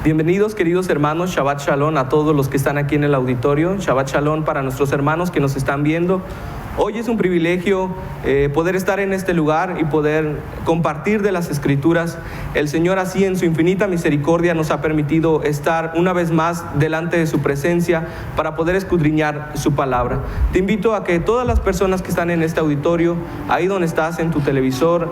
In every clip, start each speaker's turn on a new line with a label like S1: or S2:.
S1: Bienvenidos, queridos hermanos, Shabbat Shalom a todos los que están aquí en el auditorio. Shabbat Shalom para nuestros hermanos que nos están viendo. Hoy es un privilegio poder estar en este lugar y poder compartir de las Escrituras. El Señor así en su infinita misericordia nos ha permitido estar una vez más delante de su presencia para poder escudriñar su palabra. Te invito a que todas las personas que están en este auditorio, ahí donde estás en tu televisor,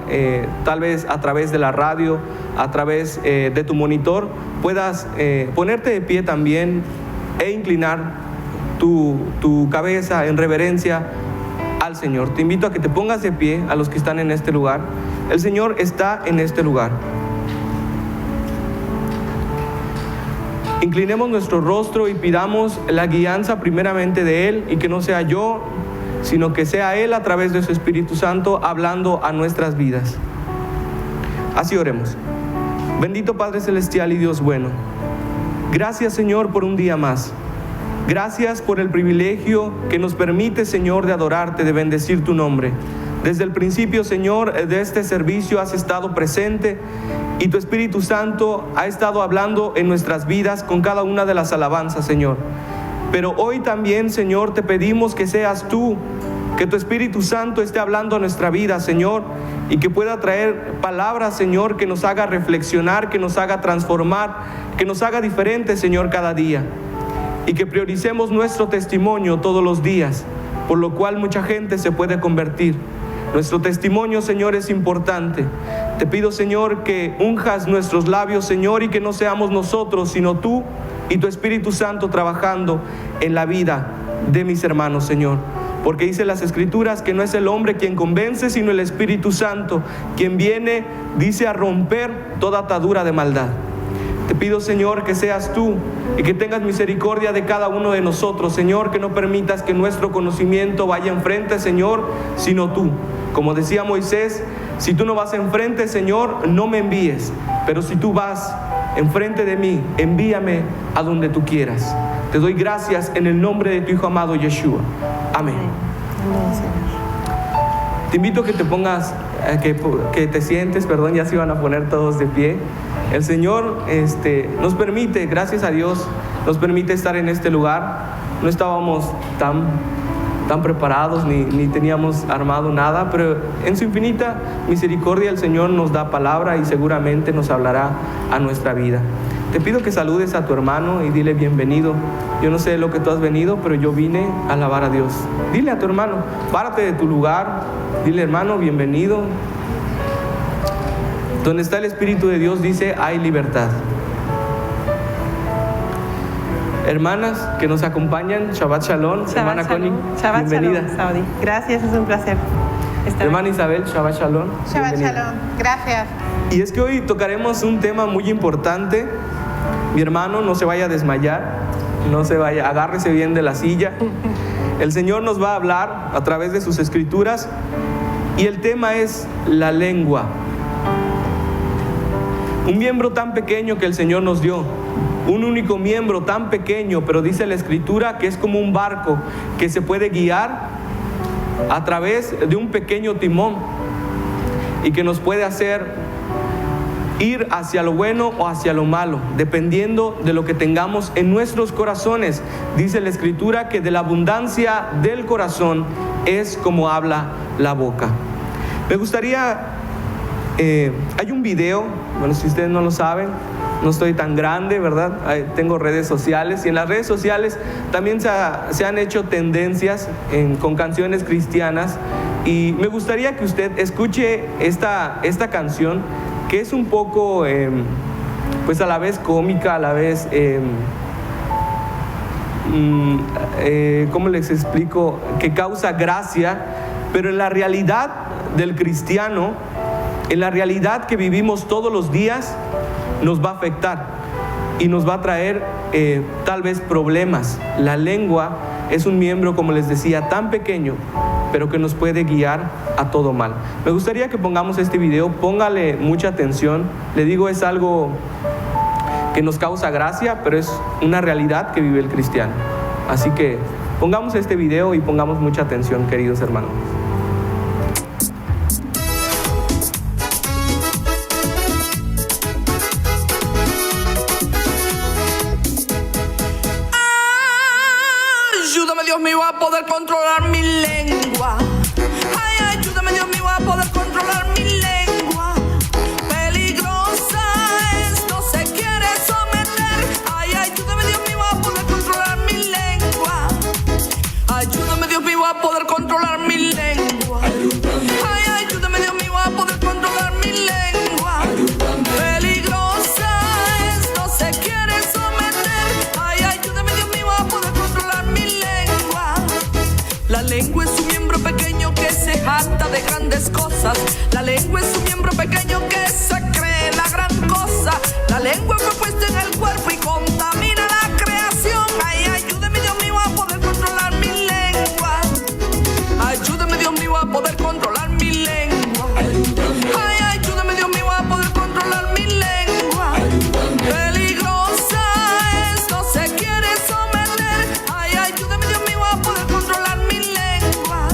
S1: tal vez a través de la radio, a través de tu monitor, puedas ponerte de pie también e inclinar tu cabeza en reverencia al Señor. Te invito a que te pongas de pie, a los que están en este lugar. El Señor está en este lugar. Inclinemos nuestro rostro y pidamos la guianza primeramente de Él, y que no sea yo, sino que sea Él a través de su Espíritu Santo hablando a nuestras vidas. Así oremos. Bendito Padre Celestial y Dios bueno, gracias, Señor, por un día más. Gracias por el privilegio que nos permite, Señor, de adorarte, de bendecir tu nombre. Desde el principio, Señor, de este servicio has estado presente y tu Espíritu Santo ha estado hablando en nuestras vidas con cada una de las alabanzas, Señor. Pero hoy también, Señor, te pedimos que seas tú, que tu Espíritu Santo esté hablando a nuestra vida, Señor, y que pueda traer palabras, Señor, que nos haga reflexionar, que nos haga transformar, que nos haga diferentes, Señor, cada día. Y que prioricemos nuestro testimonio todos los días, por lo cual mucha gente se puede convertir. Nuestro testimonio, Señor, es importante. Te pido, Señor, que unjas nuestros labios, Señor, y que no seamos nosotros, sino tú y tu Espíritu Santo trabajando en la vida de mis hermanos, Señor. Porque dice las Escrituras que no es el hombre quien convence, sino el Espíritu Santo, quien viene, dice, a romper toda atadura de maldad. Te pido, Señor, que seas tú y que tengas misericordia de cada uno de nosotros, Señor, que no permitas que nuestro conocimiento vaya enfrente, Señor, sino tú. Como decía Moisés, si tú no vas enfrente, Señor, no me envíes, pero si tú vas enfrente de mí, envíame a donde tú quieras. Te doy gracias en el nombre de tu Hijo amado Yeshua. Amén.
S2: Amén, Señor.
S1: Te invito a que te pongas, que te sientes, perdón, ya se iban a poner todos de pie. El Señor nos permite, gracias a Dios, nos permite estar en este lugar. No estábamos tan preparados ni teníamos armado nada, pero en su infinita misericordia el Señor nos da palabra y seguramente nos hablará a nuestra vida. Te pido que saludes a tu hermano y dile bienvenido. Yo no sé lo que tú has venido, pero yo vine a alabar a Dios. Dile a tu hermano, párate de tu lugar, dile, hermano, bienvenido. Donde está el Espíritu de Dios, dice, hay libertad. Hermanas que nos acompañan, Shabbat Shalom.
S2: Shabbat
S1: Hermana
S2: Shalom.
S1: Connie,
S2: Shabbat
S1: bienvenida.
S2: Shalom, Saudi. Gracias, es un placer estar
S1: Hermana Isabel, Shabbat Shalom.
S3: Shabbat
S1: bienvenida.
S3: Shalom, gracias.
S1: Y es que hoy tocaremos un tema muy importante. Mi hermano, no se vaya a desmayar, no se vaya, agárrese bien de la silla. El Señor nos va a hablar a través de sus Escrituras y el tema es la lengua. Un miembro tan pequeño que el Señor nos dio, un único miembro tan pequeño, pero dice la Escritura que es como un barco que se puede guiar a través de un pequeño timón y que nos puede hacer ir hacia lo bueno o hacia lo malo, dependiendo de lo que tengamos en nuestros corazones. Dice la Escritura que de la abundancia del corazón es como habla la boca. Me gustaría, hay un video, bueno, si ustedes no lo saben, no estoy tan grande, ¿verdad? Tengo redes sociales y en las redes sociales también se han hecho tendencias con canciones cristianas, y me gustaría que usted escuche esta canción, que es un poco, pues a la vez cómica, a la vez, ¿cómo les explico? Que causa gracia, pero en la realidad del cristiano, en la realidad que vivimos todos los días, nos va a afectar y nos va a traer tal vez problemas. La lengua es un miembro, como les decía, tan pequeño, pero que nos puede guiar a todo mal. Me gustaría que pongamos este video, póngale mucha atención. Le digo, es algo que nos causa gracia, pero es una realidad que vive el cristiano. Así que pongamos este video y pongamos mucha atención, queridos hermanos.
S3: a poder controlar mi lengua. Ay, ayúdame Dios mío a poder controlar mi lengua. Peligrosa es, no se quiere someter. Ay, ayúdame Dios mío a poder controlar mi lengua. Ayúdame Dios mío a poder controlar mi lengua. Ay, ayúdame Dios mío a poder controlar mi lengua. Peligrosa es, no se quiere someter. Ay, ayúdame Dios mío a poder controlar mi lengua. La lengua es un miembro pequeño que se jacta de grandes cosas. La lengua es un miembro pequeño que se cree la gran cosa. La lengua fue puesta en el cuerpo y contamina la creación. Ay, ayúdame Dios mío a poder controlar mi lengua. Ayúdame Dios mío a poder controlar mi lengua. Ay, ayúdame Dios mío a poder controlar mi lengua. Peligrosa es, no se quiere someter. Ay, ayúdame Dios mío a poder controlar mi lengua.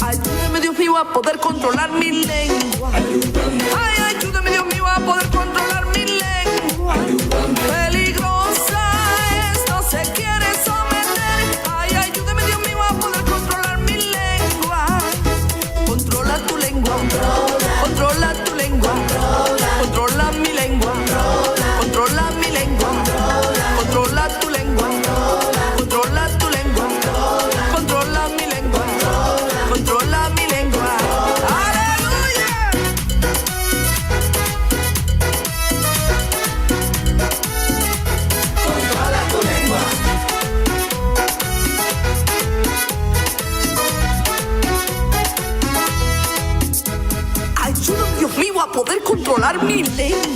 S3: Ayúdame Dios mío a poder controlar mi lengua. Ay, ayúdame Dios mío a poder controlar mi lengua. Peligrosa es, no se quiere someter. Ay, ayúdame Dios mío a poder controlar mi lengua. Controla tu lengua. Controla tu lengua. Controla mi lengua. Controla mi lengua. Controla tu lengua. Controla tu lengua. Controla mi lengua. Controla mi lengua. ¡Aleluya! Controla tu lengua. Ayúdame Dios mío a poder controlar mi lengua.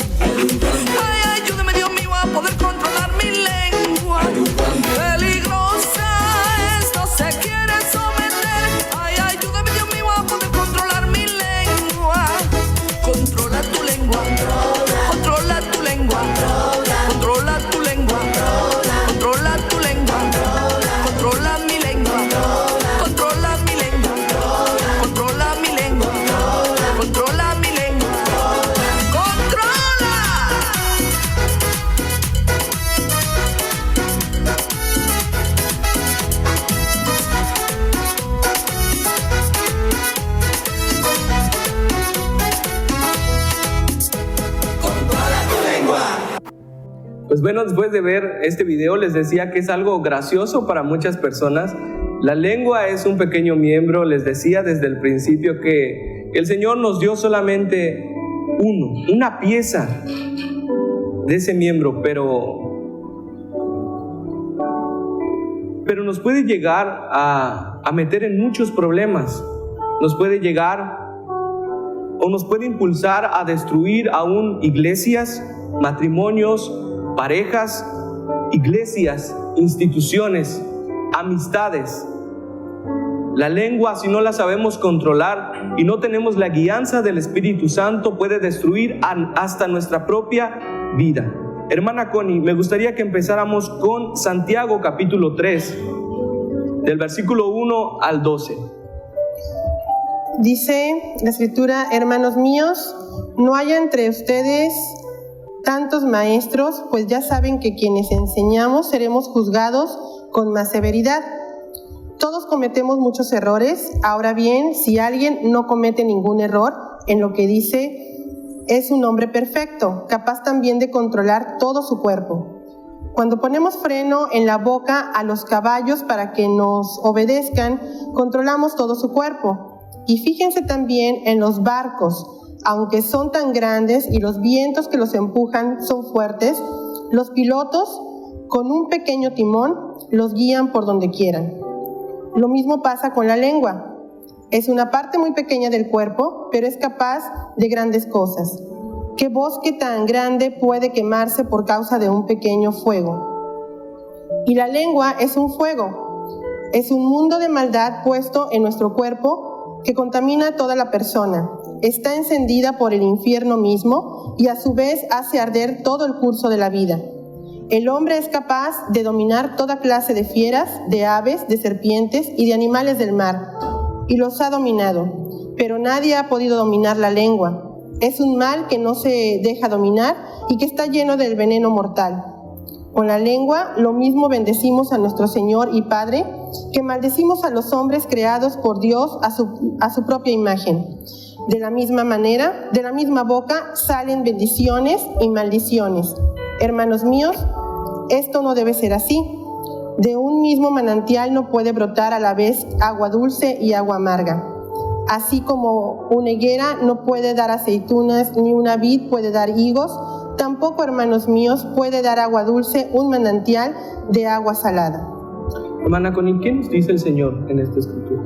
S3: Ay, ayúdame Dios mío a poder controlar mi lengua. Peligrosa es, no se quiere someter. Ay, ayúdame Dios mío a poder controlar mi lengua. Controla tu lengua. Controla tu lengua. Controla tu lengua. Controla tu lengua. Controla mi lengua. Controla mi lengua. Controla mi lengua. Controla mi lengua. ¡Controla!
S1: Pues bueno, después de ver este video les decía que es algo gracioso para muchas personas. La lengua es un pequeño miembro. Les decía desde el principio que el Señor nos dio solamente una pieza de ese miembro, pero nos puede llegar a meter en muchos problemas. Nos puede llegar o nos puede impulsar a destruir aún iglesias, matrimonios, parejas, iglesias, instituciones, amistades. La lengua, si no la sabemos controlar y no tenemos la guianza del Espíritu Santo, puede destruir hasta nuestra propia vida. Hermana Connie, me gustaría que empezáramos con Santiago capítulo 3, del versículo 1 al 12.
S2: Dice la Escritura: hermanos míos, no haya entre ustedes tantos maestros, pues ya saben que quienes enseñamos seremos juzgados con más severidad. Todos cometemos muchos errores. Ahora bien, si alguien no comete ningún error en lo que dice, es un hombre perfecto, capaz también de controlar todo su cuerpo. Cuando ponemos freno en la boca a los caballos para que nos obedezcan, controlamos todo su cuerpo. Y fíjense también en los barcos. Aunque son tan grandes y los vientos que los empujan son fuertes, los pilotos, con un pequeño timón, los guían por donde quieran. Lo mismo pasa con la lengua. Es una parte muy pequeña del cuerpo, pero es capaz de grandes cosas. ¿Qué bosque tan grande puede quemarse por causa de un pequeño fuego? Y la lengua es un fuego. Es un mundo de maldad puesto en nuestro cuerpo que contamina a toda la persona. Está encendida por el infierno mismo y a su vez hace arder todo el curso de la vida. El hombre es capaz de dominar toda clase de fieras, de aves, de serpientes y de animales del mar, y los ha dominado, pero nadie ha podido dominar la lengua. Es un mal que no se deja dominar y que está lleno del veneno mortal. Con la lengua lo mismo bendecimos a nuestro Señor y Padre que maldecimos a los hombres creados por Dios a su propia imagen. De la misma manera, de la misma boca salen bendiciones y maldiciones. Hermanos míos, esto no debe ser así. De un mismo manantial no puede brotar a la vez agua dulce y agua amarga. Así como una higuera no puede dar aceitunas ni una vid puede dar higos, tampoco, hermanos míos, puede dar agua dulce un manantial de agua salada.
S1: Hermana Connie, ¿qué nos dice el Señor en esta escritura?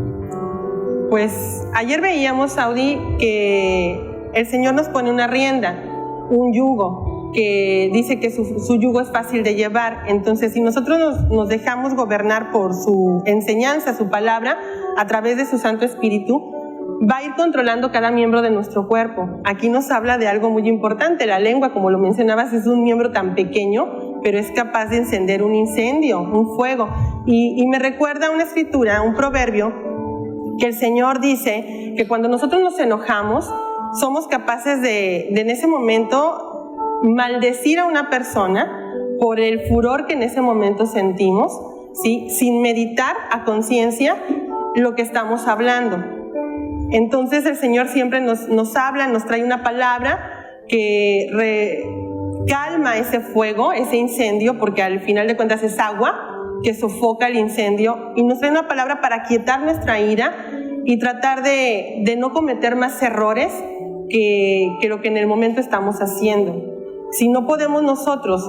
S2: Pues ayer veíamos, Saudi, que el Señor nos pone una rienda, un yugo, que dice que su yugo es fácil de llevar. Entonces, si nosotros nos dejamos gobernar por su enseñanza, su palabra, a través de su Santo Espíritu, va a ir controlando cada miembro de nuestro cuerpo. Aquí nos habla de algo muy importante. La lengua, como lo mencionabas, es un miembro tan pequeño, pero es capaz de encender un incendio, un fuego. Y me recuerda una escritura, un proverbio, que el Señor dice que cuando nosotros nos enojamos, somos capaces de en ese momento maldecir a una persona por el furor que en ese momento sentimos, ¿sí? Sin meditar a conciencia lo que estamos hablando. Entonces el Señor siempre nos habla, nos trae una palabra que calma ese fuego, ese incendio, porque al final de cuentas es agua que sofoca el incendio, y nos trae una palabra para aquietar nuestra ira y tratar de no cometer más errores que lo que en el momento estamos haciendo. Si no podemos nosotros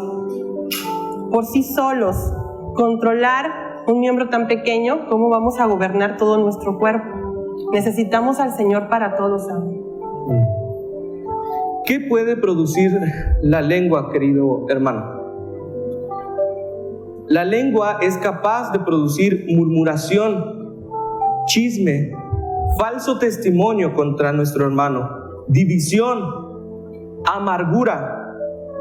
S2: por sí solos controlar un miembro tan pequeño, ¿cómo vamos a gobernar todo nuestro cuerpo? Necesitamos al Señor para todos.
S1: ¿Qué puede producir la lengua, querido hermano? La lengua es capaz de producir murmuración, chisme, falso testimonio contra nuestro hermano, división, amargura,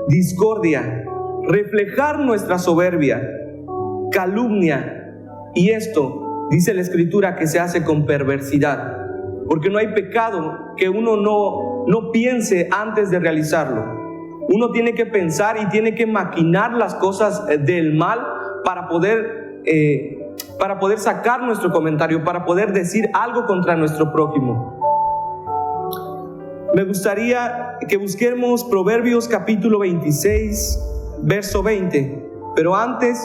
S1: discordia, reflejar nuestra soberbia, calumnia. Y esto, dice la Escritura, que se hace con perversidad, porque no hay pecado que uno no piense antes de realizarlo. Uno tiene que pensar y tiene que maquinar las cosas del mal para poder sacar nuestro comentario, para poder decir algo contra nuestro prójimo. Me gustaría que busquemos Proverbios capítulo 26, verso 20, pero antes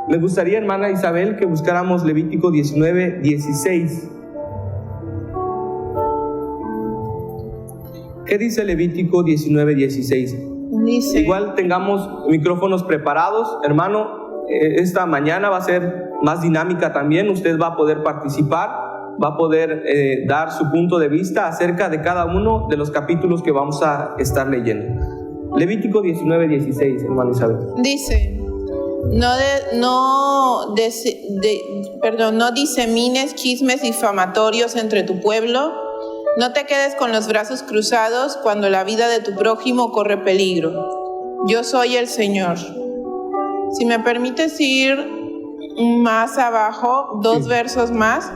S1: me gustaría, hermana Isabel, que buscáramos Levítico 19, 16. ¿Qué dice Levítico 19, 16?
S2: Dice,
S1: Igual tengamos micrófonos preparados, hermano. Esta mañana va a ser más dinámica también. Usted va a poder participar, va a poder dar su punto de vista acerca de cada uno de los capítulos que vamos a estar leyendo. Levítico 19, 16, hermano Isabel.
S4: Dice: no disemines chismes difamatorios entre tu pueblo. No te quedes con los brazos cruzados cuando la vida de tu prójimo corre peligro. Yo soy el Señor. Si me permites ir más abajo, dos versos más,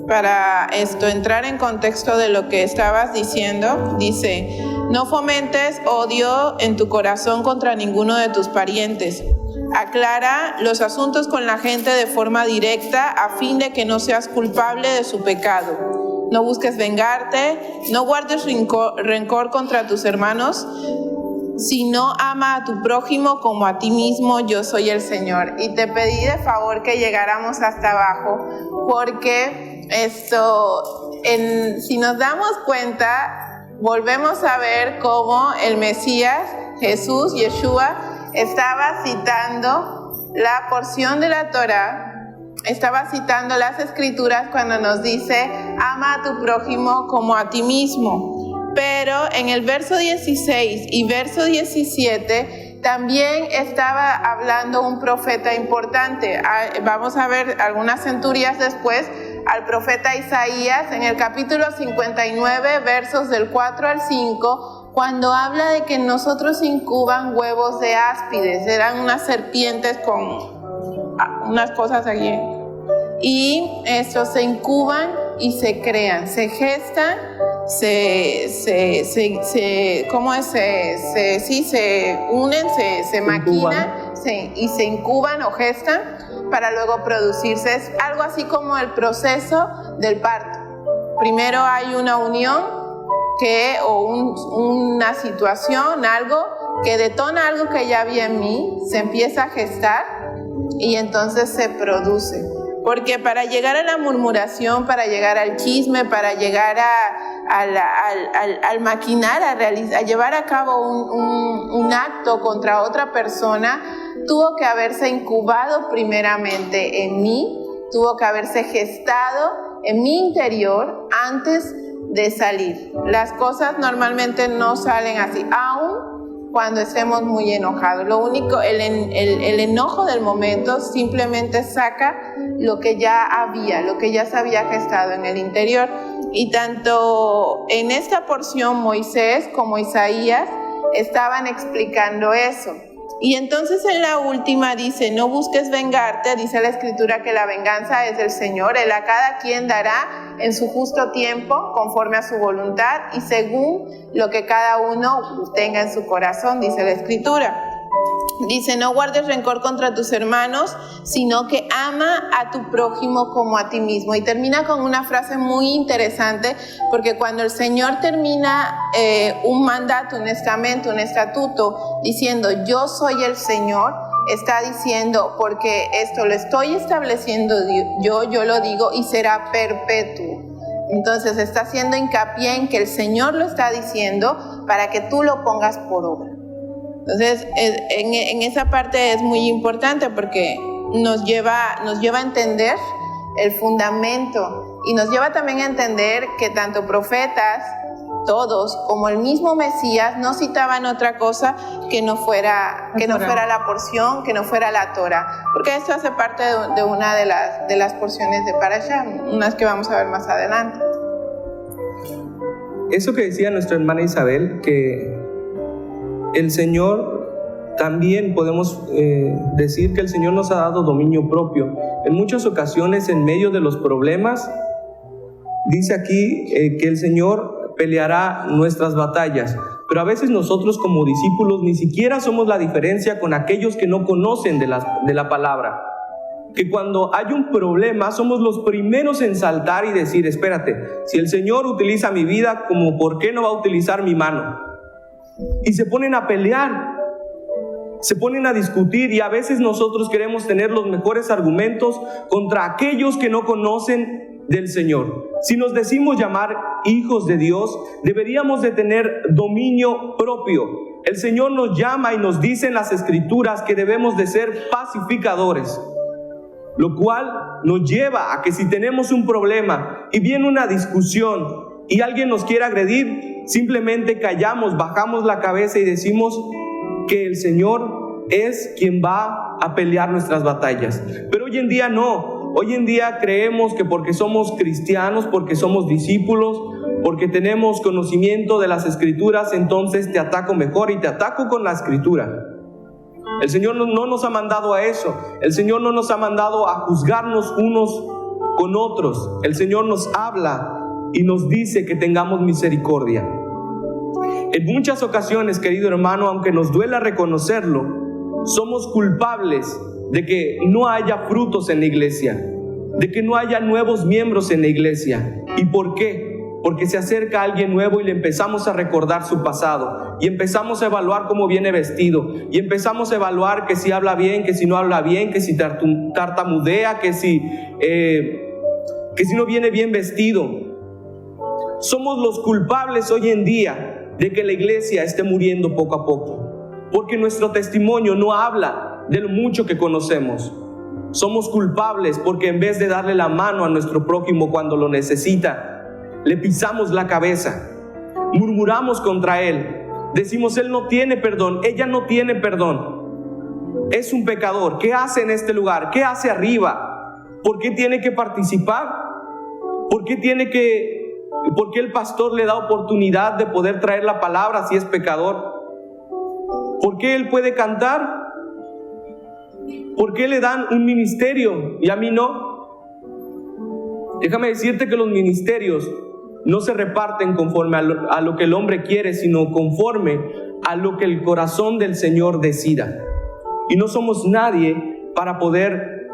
S4: para entrar en contexto de lo que estabas diciendo. Dice: no fomentes odio en tu corazón contra ninguno de tus parientes. Aclara los asuntos con la gente de forma directa a fin de que no seas culpable de su pecado. No busques vengarte, no guardes rencor contra tus hermanos, sino ama a tu prójimo como a ti mismo. Yo soy el Señor. Y te pedí de favor que llegáramos hasta abajo, porque si nos damos cuenta, volvemos a ver cómo el Mesías, Jesús, Yeshua, estaba citando la porción de la Torá, estaba citando las Escrituras cuando nos dice: ama a tu prójimo como a ti mismo. Pero en el verso 16 y verso 17 también estaba hablando un profeta importante. Vamos a ver algunas centurias después al profeta Isaías en el capítulo 59, versos del 4 al 5, cuando habla de que nosotros incuban huevos de áspides. Eran unas serpientes con unas cosas aquí. Y estos se incuban y se crean, se gestan, se unen, se maquinan, y se incuban o gestan para luego producirse. Es algo así como el proceso del parto. Primero hay una unión una situación, algo que detona algo que ya había en mí, se empieza a gestar y entonces se produce. Porque para llegar a la murmuración, para llegar al chisme, para llegar al maquinar, a llevar a cabo un acto contra otra persona, tuvo que haberse incubado primeramente en mí, tuvo que haberse gestado en mi interior antes de salir. Las cosas normalmente no salen así, aun cuando estemos muy enojados. Lo único, el enojo del momento simplemente saca lo que ya había, lo que ya se había gestado en el interior. Y tanto en esta porción Moisés como Isaías estaban explicando eso. Y entonces en la última dice, no busques vengarte, dice la Escritura que la venganza es del Señor, Él a cada quien dará en su justo tiempo, conforme a su voluntad y según lo que cada uno tenga en su corazón, dice la Escritura. Dice, no guardes rencor contra tus hermanos, sino que ama a tu prójimo como a ti mismo. Y termina con una frase muy interesante, porque cuando el Señor termina un mandato, un estamento, un estatuto, diciendo, yo soy el Señor, está diciendo, porque esto lo estoy estableciendo yo lo digo y será perpetuo. Entonces está haciendo hincapié en que el Señor lo está diciendo para que tú lo pongas por obra. Entonces, en esa parte es muy importante porque nos lleva a entender el fundamento y nos lleva también a entender que tanto profetas, todos, como el mismo Mesías, no citaban otra cosa que no fuera la porción, que no fuera la Torah, porque esto hace parte de una de las porciones de Parashá, unas que vamos a ver más adelante.
S1: Eso que decía nuestra hermana Isabel, que el Señor, también podemos decir que el Señor nos ha dado dominio propio. En muchas ocasiones, en medio de los problemas, dice aquí que el Señor peleará nuestras batallas, pero a veces nosotros como discípulos ni siquiera somos la diferencia con aquellos que no conocen de la palabra. Que cuando hay un problema somos los primeros en saltar y decir, espérate, si el Señor utiliza mi vida, ¿cómo por qué no va a utilizar mi mano? Y se ponen a pelear, se ponen a discutir, y a veces nosotros queremos tener los mejores argumentos contra aquellos que no conocen del Señor. Si nos decimos llamar hijos de Dios, deberíamos de tener dominio propio. El Señor nos llama y nos dice en las Escrituras que debemos de ser pacificadores, lo cual nos lleva a que si tenemos un problema y viene una discusión y alguien nos quiere agredir, simplemente callamos, bajamos la cabeza y decimos que el Señor es quien va a pelear nuestras batallas. Pero hoy en día no. Hoy en día creemos que porque somos cristianos, porque somos discípulos, porque tenemos conocimiento de las Escrituras, entonces te ataco mejor y te ataco con la Escritura. El Señor no nos ha mandado a eso. El Señor no nos ha mandado a juzgarnos unos con otros. El Señor nos habla y nos dice que tengamos misericordia. En muchas ocasiones, querido hermano, aunque nos duela reconocerlo, somos culpables de que no haya frutos en la iglesia, de que no haya nuevos miembros en la iglesia. ¿Y por qué? Porque se acerca alguien nuevo y le empezamos a recordar su pasado, y empezamos a evaluar cómo viene vestido, y empezamos a evaluar que si habla bien, que si no habla bien, que si tartamudea, que si no viene bien vestido. Somos los culpables hoy en día de que la iglesia esté muriendo poco a poco, porque nuestro testimonio no habla de lo mucho que conocemos. Somos culpables porque en vez de darle la mano a nuestro prójimo cuando lo necesita, le pisamos la cabeza, murmuramos contra él, decimos él no tiene perdón, ella no tiene perdón, es un pecador. ¿Qué hace en este lugar? ¿Qué hace arriba? ¿Por qué tiene que participar? ¿Por qué el pastor le da oportunidad de poder traer la palabra si es pecador? ¿Por qué él puede cantar? ¿Por qué le dan un ministerio y a mí no? Déjame decirte que los ministerios no se reparten conforme a lo que el hombre quiere, sino conforme a lo que el corazón del Señor decida. y no somos nadie para poder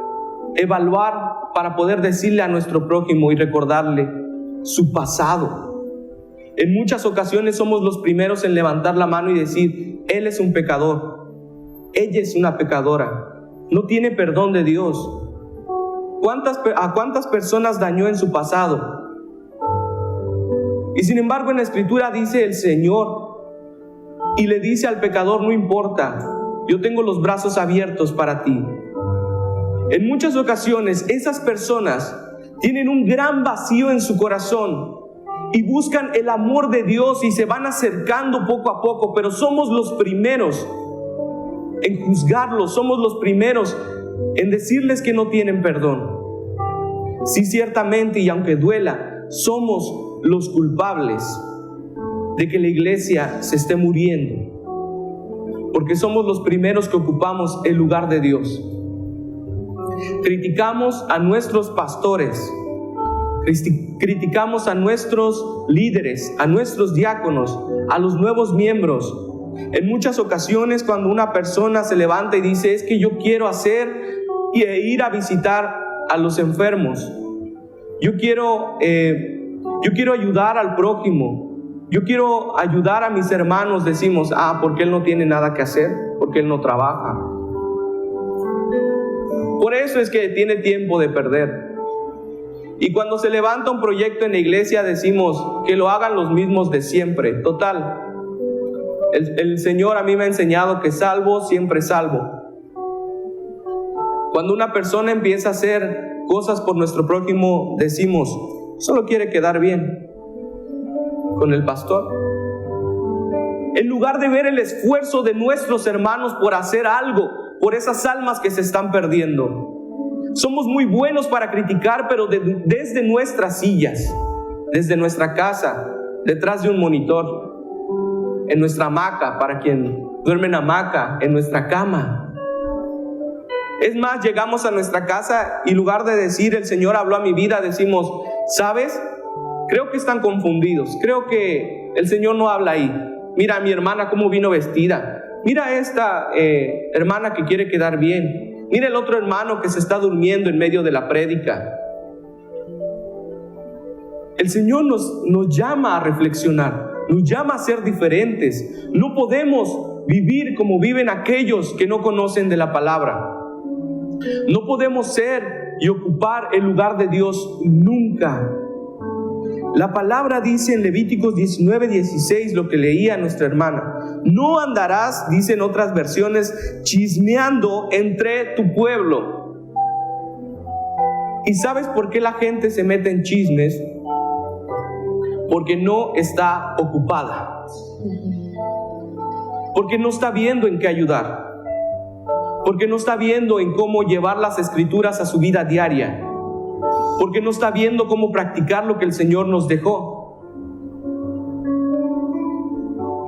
S1: evaluar, para poder decirle a nuestro prójimo y recordarle su pasado. En muchas ocasiones somos los primeros en levantar la mano y decir: él es un pecador, ella es una pecadora, no tiene perdón de Dios. ¿A cuántas personas dañó en su pasado? Y sin embargo en la Escritura dice el Señor, y le dice al pecador: no importa, yo tengo los brazos abiertos para ti. En muchas ocasiones esas personas tienen un gran vacío en su corazón y buscan el amor de Dios y se van acercando poco a poco, pero somos los primeros en juzgarlos, somos los primeros en decirles que no tienen perdón. Sí, ciertamente, y aunque duela, somos los culpables de que la iglesia se esté muriendo, porque somos los primeros que ocupamos el lugar de Dios. Criticamos a nuestros pastores, criticamos a nuestros líderes, a nuestros diáconos, a los nuevos miembros. En muchas ocasiones cuando una persona se levanta y dice: es que yo quiero hacer e ir a visitar a los enfermos, yo quiero ayudar al prójimo, yo quiero ayudar a mis hermanos, decimos: porque él no tiene nada que hacer, porque él no trabaja. Por eso es que tiene tiempo de perder. Y cuando se levanta un proyecto en la iglesia decimos que lo hagan los mismos de siempre. Total, el Señor a mí me ha enseñado que salvo, siempre salvo. Cuando una persona empieza a hacer cosas por nuestro prójimo, decimos: solo quiere quedar bien con el pastor. En lugar de ver el esfuerzo de nuestros hermanos por hacer algo por esas almas que se están perdiendo. Somos muy buenos para criticar, pero desde nuestras sillas, desde nuestra casa, detrás de un monitor, en nuestra hamaca, para quien duerme en hamaca, en nuestra cama. Es más, llegamos a nuestra casa y en lugar de decir: el Señor habló a mi vida, decimos: ¿sabes? Creo que están confundidos, creo que el Señor no habla ahí. Mira a mi hermana cómo vino vestida, mira a esta hermana que quiere quedar bien, mira el otro hermano que se está durmiendo en medio de la prédica. El Señor nos llama a reflexionar, nos llama a ser diferentes. No podemos vivir como viven aquellos que no conocen de la palabra. No podemos ser y ocupar el lugar de Dios nunca. La palabra dice en Levíticos 19:16, lo que leía nuestra hermana: no andarás, dice en otras versiones, chismeando entre tu pueblo. ¿Y sabes por qué la gente se mete en chismes? Porque no está ocupada, porque no está viendo en qué ayudar, porque no está viendo en cómo llevar las escrituras a su vida diaria, porque no está viendo cómo practicar lo que el Señor nos dejó.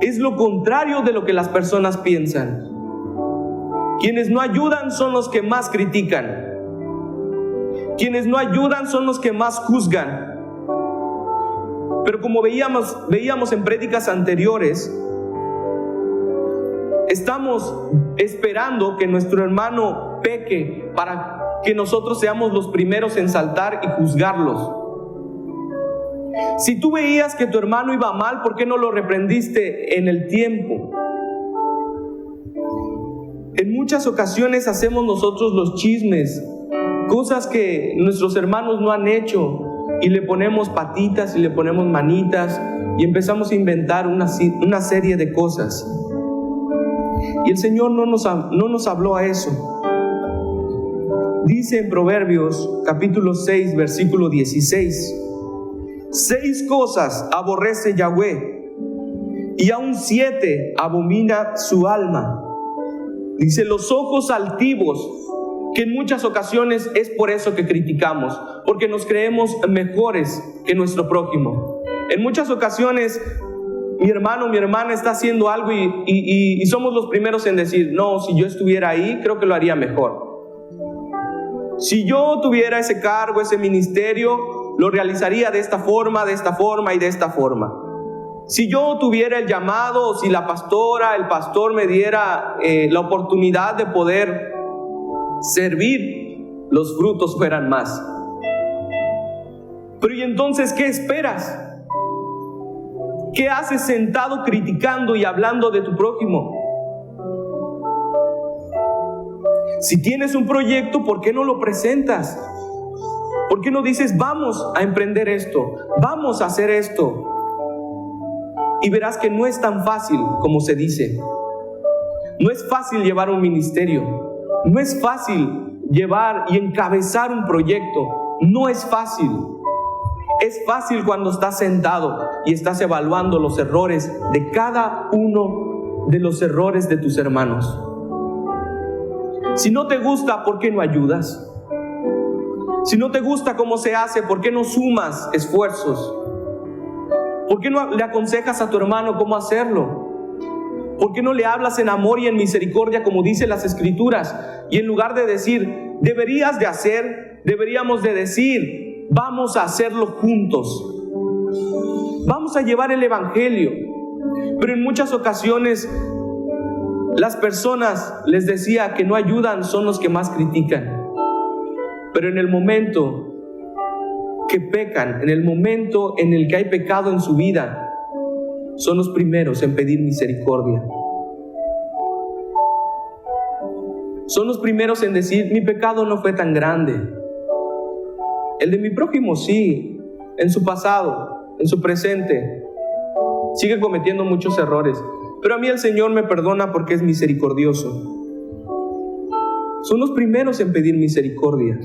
S1: Es lo contrario de lo que las personas piensan. Quienes no ayudan son los que más critican. Quienes no ayudan son los que más juzgan. Pero como veíamos en prédicas anteriores, estamos esperando que nuestro hermano peque para que nosotros seamos los primeros en saltar y juzgarlos. Si tú veías que tu hermano iba mal, ¿por qué no lo reprendiste en el tiempo? En muchas ocasiones hacemos nosotros los chismes, cosas que nuestros hermanos no han hecho, y le ponemos patitas y le ponemos manitas y empezamos a inventar una serie de cosas. Y el Señor no nos habló a eso. Dice en Proverbios capítulo 6 versículo 16: 6 cosas aborrece Yahweh, y aún 7 abomina su alma. Dice: los ojos altivos, que en muchas ocasiones es por eso que criticamos, porque nos creemos mejores que nuestro prójimo. En muchas ocasiones mi hermano, mi hermana está haciendo algo y somos los primeros en decir: no, si yo estuviera ahí, creo que lo haría mejor. Si yo tuviera ese cargo, ese ministerio, lo realizaría de esta forma y de esta forma. Si yo tuviera el llamado, o si la pastora, el pastor me diera la oportunidad de poder servir, los frutos fueran más. Pero ¿y entonces qué esperas? ¿Qué haces sentado criticando y hablando de tu prójimo? Si tienes un proyecto, ¿por qué no lo presentas? ¿Por qué no dices, vamos a emprender esto, vamos a hacer esto? Y verás que no es tan fácil como se dice. No es fácil llevar un ministerio, no es fácil llevar y encabezar un proyecto, no es fácil. Es fácil cuando estás sentado y estás evaluando los errores de cada uno de los errores de tus hermanos. Si no te gusta, ¿por qué no ayudas? Si no te gusta cómo se hace, ¿por qué no sumas esfuerzos? ¿Por qué no le aconsejas a tu hermano cómo hacerlo? ¿Por qué no le hablas en amor y en misericordia como dicen las Escrituras? Y en lugar de decir, deberías de hacer, deberíamos de decir, vamos a hacerlo juntos. Vamos a llevar el Evangelio. Pero en muchas ocasiones las personas, les decía, que no ayudan son los que más critican. Pero en el momento que pecan, en el momento en el que hay pecado en su vida, son los primeros en pedir misericordia. Son los primeros en decir, mi pecado no fue tan grande. El de mi prójimo sí, en su pasado, en su presente, sigue cometiendo muchos errores. Pero a mí el Señor me perdona porque es misericordioso. Son los primeros en pedir misericordia,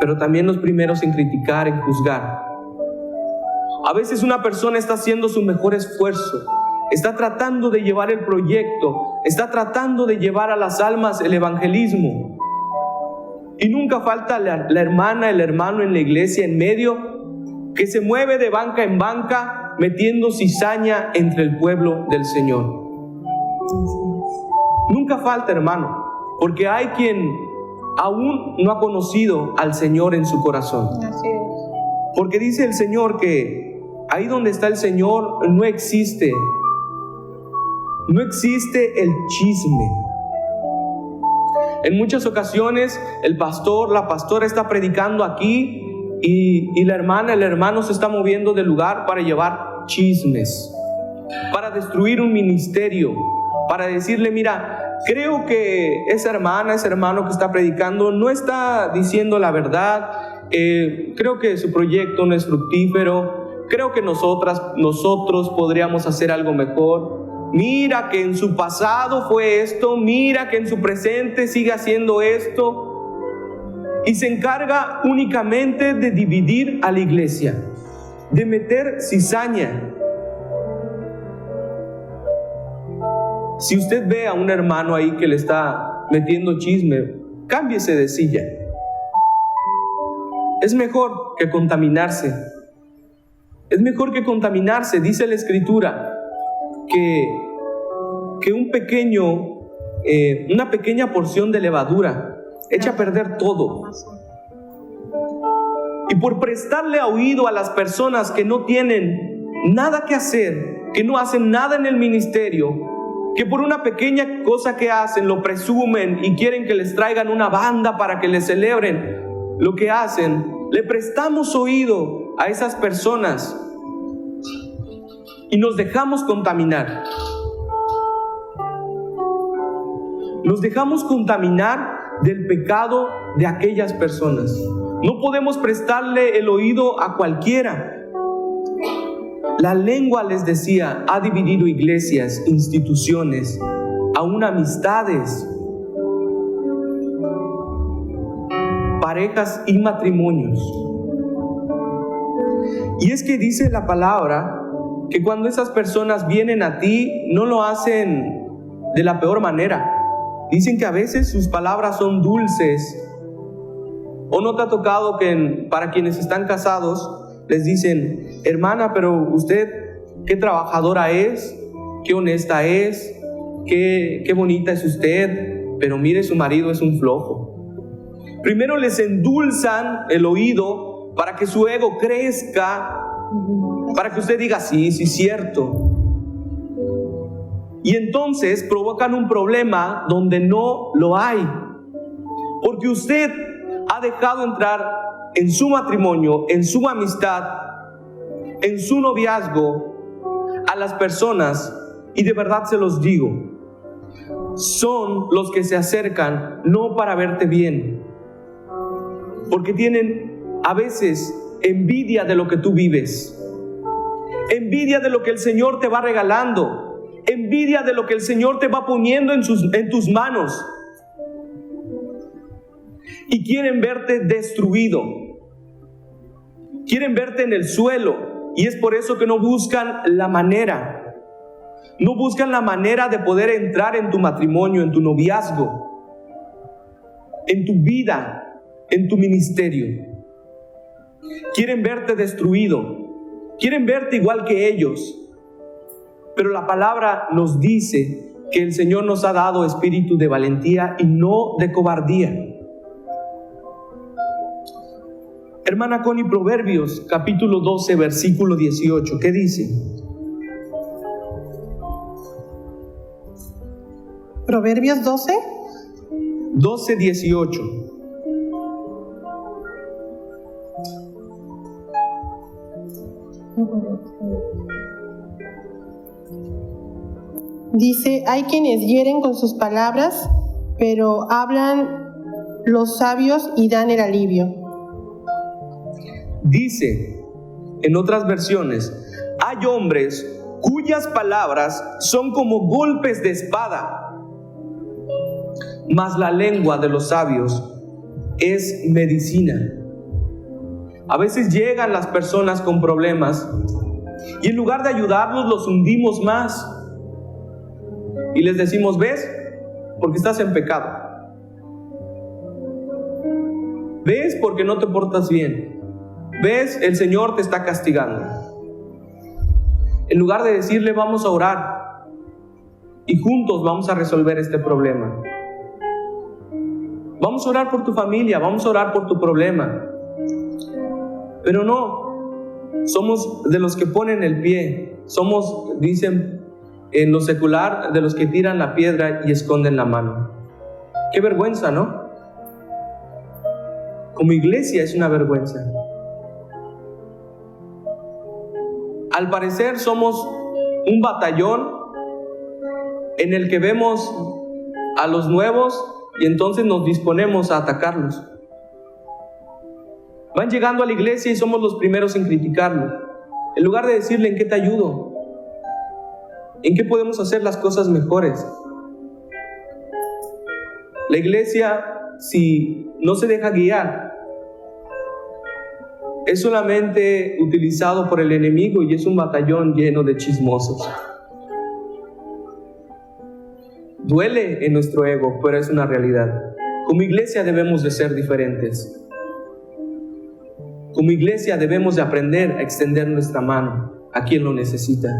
S1: pero también los primeros en criticar, en juzgar. A veces una persona está haciendo su mejor esfuerzo, está tratando de llevar el proyecto, está tratando de llevar a las almas el evangelismo. Y nunca falta la hermana, el hermano en la iglesia en medio, que se mueve de banca en banca, metiendo cizaña entre el pueblo del Señor. Nunca falta, hermano, porque hay quien aún no ha conocido al Señor en su corazón. Porque dice el Señor que ahí donde está el Señor no existe el chisme. En muchas ocasiones el pastor, la pastora está predicando aquí y la hermana, el hermano se está moviendo del lugar para llevar chismes, para destruir un ministerio, para decirle, mira, creo que esa hermana, ese hermano que está predicando no está diciendo la verdad, creo que su proyecto no es fructífero, creo que nosotros podríamos hacer algo mejor. Mira que en su pasado fue esto, mira que en su presente sigue haciendo esto. Y se encarga únicamente de dividir a la iglesia, de meter cizaña. Si usted ve a un hermano ahí que le está metiendo chisme, cámbiese de silla. Es mejor que contaminarse. Es mejor que contaminarse, dice la Escritura, que una pequeña porción de levadura echa a perder todo. Y por prestarle oído a las personas que no tienen nada que hacer, que no hacen nada en el ministerio, que por una pequeña cosa que hacen lo presumen y quieren que les traigan una banda para que les celebren lo que hacen, le prestamos oído a esas personas y nos dejamos contaminar. Nos dejamos contaminar del pecado de aquellas personas. No podemos prestarle el oído a cualquiera. La lengua, les decía, ha dividido iglesias, instituciones, aún amistades, parejas y matrimonios. Y es que dice la palabra que cuando esas personas vienen a ti, no lo hacen de la peor manera. Dicen que a veces sus palabras son dulces. ¿O no te ha tocado que para quienes están casados les dicen, hermana, pero usted qué trabajadora es, qué honesta es, qué bonita es usted, pero mire, su marido es un flojo? Primero les endulzan el oído para que su ego crezca para que usted diga, sí, cierto. Y entonces provocan un problema donde no lo hay, porque usted ha dejado entrar en su matrimonio, en su amistad, en su noviazgo a las personas, y de verdad se los digo, son los que se acercan no para verte bien, porque tienen a veces envidia de lo que tú vives, envidia de lo que el Señor te va regalando, envidia de lo que el Señor te va poniendo en tus manos, y quieren verte destruido, quieren verte en el suelo, y es por eso que no buscan la manera de poder entrar en tu matrimonio, en tu noviazgo, en tu vida, en tu ministerio. Quieren verte destruido, quieren verte igual que ellos. Pero la palabra nos dice que el Señor nos ha dado espíritu de valentía y no de cobardía. Hermana Connie, Proverbios capítulo 12, versículo 18, ¿qué dice?
S2: Proverbios 12.
S1: 12, 18.
S2: Dice, hay quienes hieren con sus palabras, pero hablan los sabios y dan el alivio.
S1: Dice, en otras versiones, hay hombres cuyas palabras son como golpes de espada, mas la lengua de los sabios es medicina. A veces llegan las personas con problemas y en lugar de ayudarlos los hundimos más. Y les decimos, ¿ves? Porque estás en pecado. ¿Ves? Porque no te portas bien. ¿Ves? El Señor te está castigando. En lugar de decirle, vamos a orar y juntos vamos a resolver este problema. Vamos a orar por tu familia, vamos a orar por tu problema. Pero no, somos de los que ponen el pie. Somos, dicen en lo secular, de los que tiran la piedra y esconden la mano. Qué vergüenza, ¿no? Como iglesia es una vergüenza. Al parecer somos un batallón en el que vemos a los nuevos y entonces nos disponemos a atacarlos. Van llegando a la iglesia y somos los primeros en criticarlo, en lugar de decirle, ¿en qué te ayudo? ¿En qué podemos hacer las cosas mejores? La iglesia, si no se deja guiar, es solamente utilizado por el enemigo y es un batallón lleno de chismosos. Duele en nuestro ego, pero es una realidad. Como iglesia debemos de ser diferentes. Como iglesia debemos de aprender a extender nuestra mano a quien lo necesita,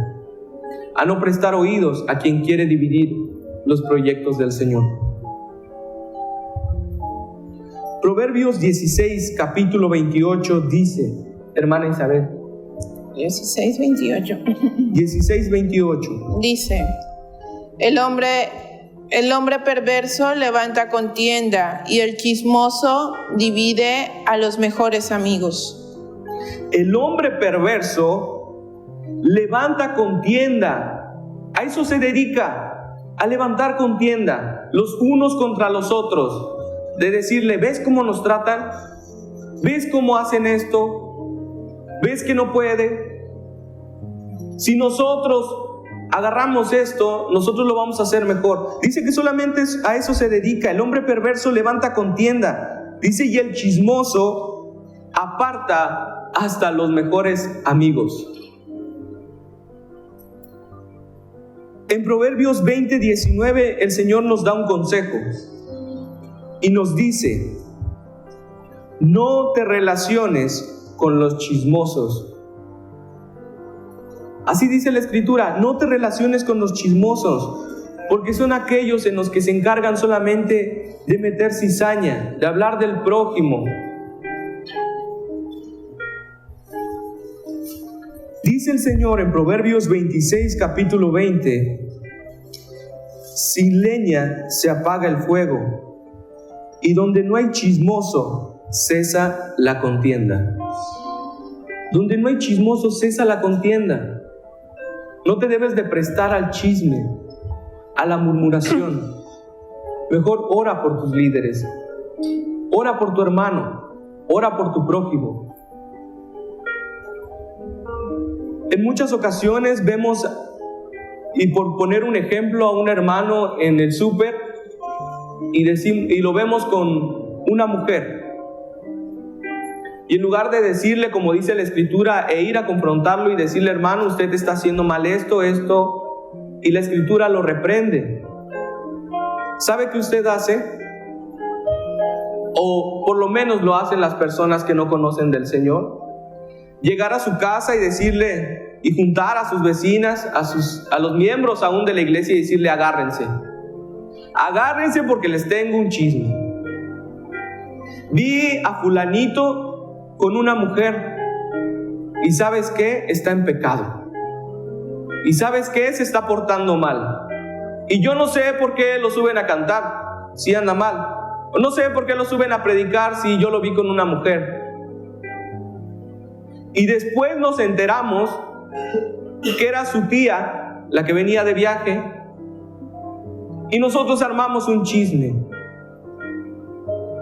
S1: a no prestar oídos a quien quiere dividir los proyectos del Señor. Proverbios 16, capítulo 28 dice, hermana Isabel.
S4: 16, 28.
S1: 16, 28.
S4: Dice, el hombre perverso levanta contienda y el chismoso divide a los mejores amigos.
S1: El hombre perverso levanta contienda. A eso se dedica, a levantar contienda, los unos contra los otros. De decirle, ¿ves cómo nos tratan? ¿Ves cómo hacen esto? ¿Ves que no puede? Si nosotros agarramos esto, nosotros lo vamos a hacer mejor. Dice que solamente a eso se dedica. El hombre perverso levanta contienda. Dice, y el chismoso aparta hasta los mejores amigos. En Proverbios 20, 19, el Señor nos da un consejo. Y nos dice, no te relaciones con los chismosos. Así dice la Escritura, no te relaciones con los chismosos, porque son aquellos en los que se encargan solamente de meter cizaña, de hablar del prójimo. Dice el Señor en Proverbios 26, capítulo 20, sin leña se apaga el fuego, y donde no hay chismoso, cesa la contienda. Donde no hay chismoso, cesa la contienda. No te debes de prestar al chisme, a la murmuración. Mejor ora por tus líderes, ora por tu hermano, ora por tu prójimo. En muchas ocasiones vemos, y por poner un ejemplo, a un hermano en el súper y lo vemos con una mujer. Y en lugar de decirle, como dice la Escritura, e ir a confrontarlo y decirle, hermano, usted está haciendo mal esto, y la Escritura lo reprende. ¿Sabe qué usted hace? O por lo menos lo hacen las personas que no conocen del Señor. Llegar a su casa y decirle, y juntar a sus vecinas, a los miembros aún de la iglesia, y decirle, agárrense porque les tengo un chisme. Vi a fulanito con una mujer, y ¿sabes qué? Está en pecado. ¿Y sabes qué? Se está portando mal. Y yo no sé por qué lo suben a cantar si anda mal. No sé por qué lo suben a predicar si yo lo vi con una mujer. Y después nos enteramos que era su tía la que venía de viaje, y nosotros armamos un chisme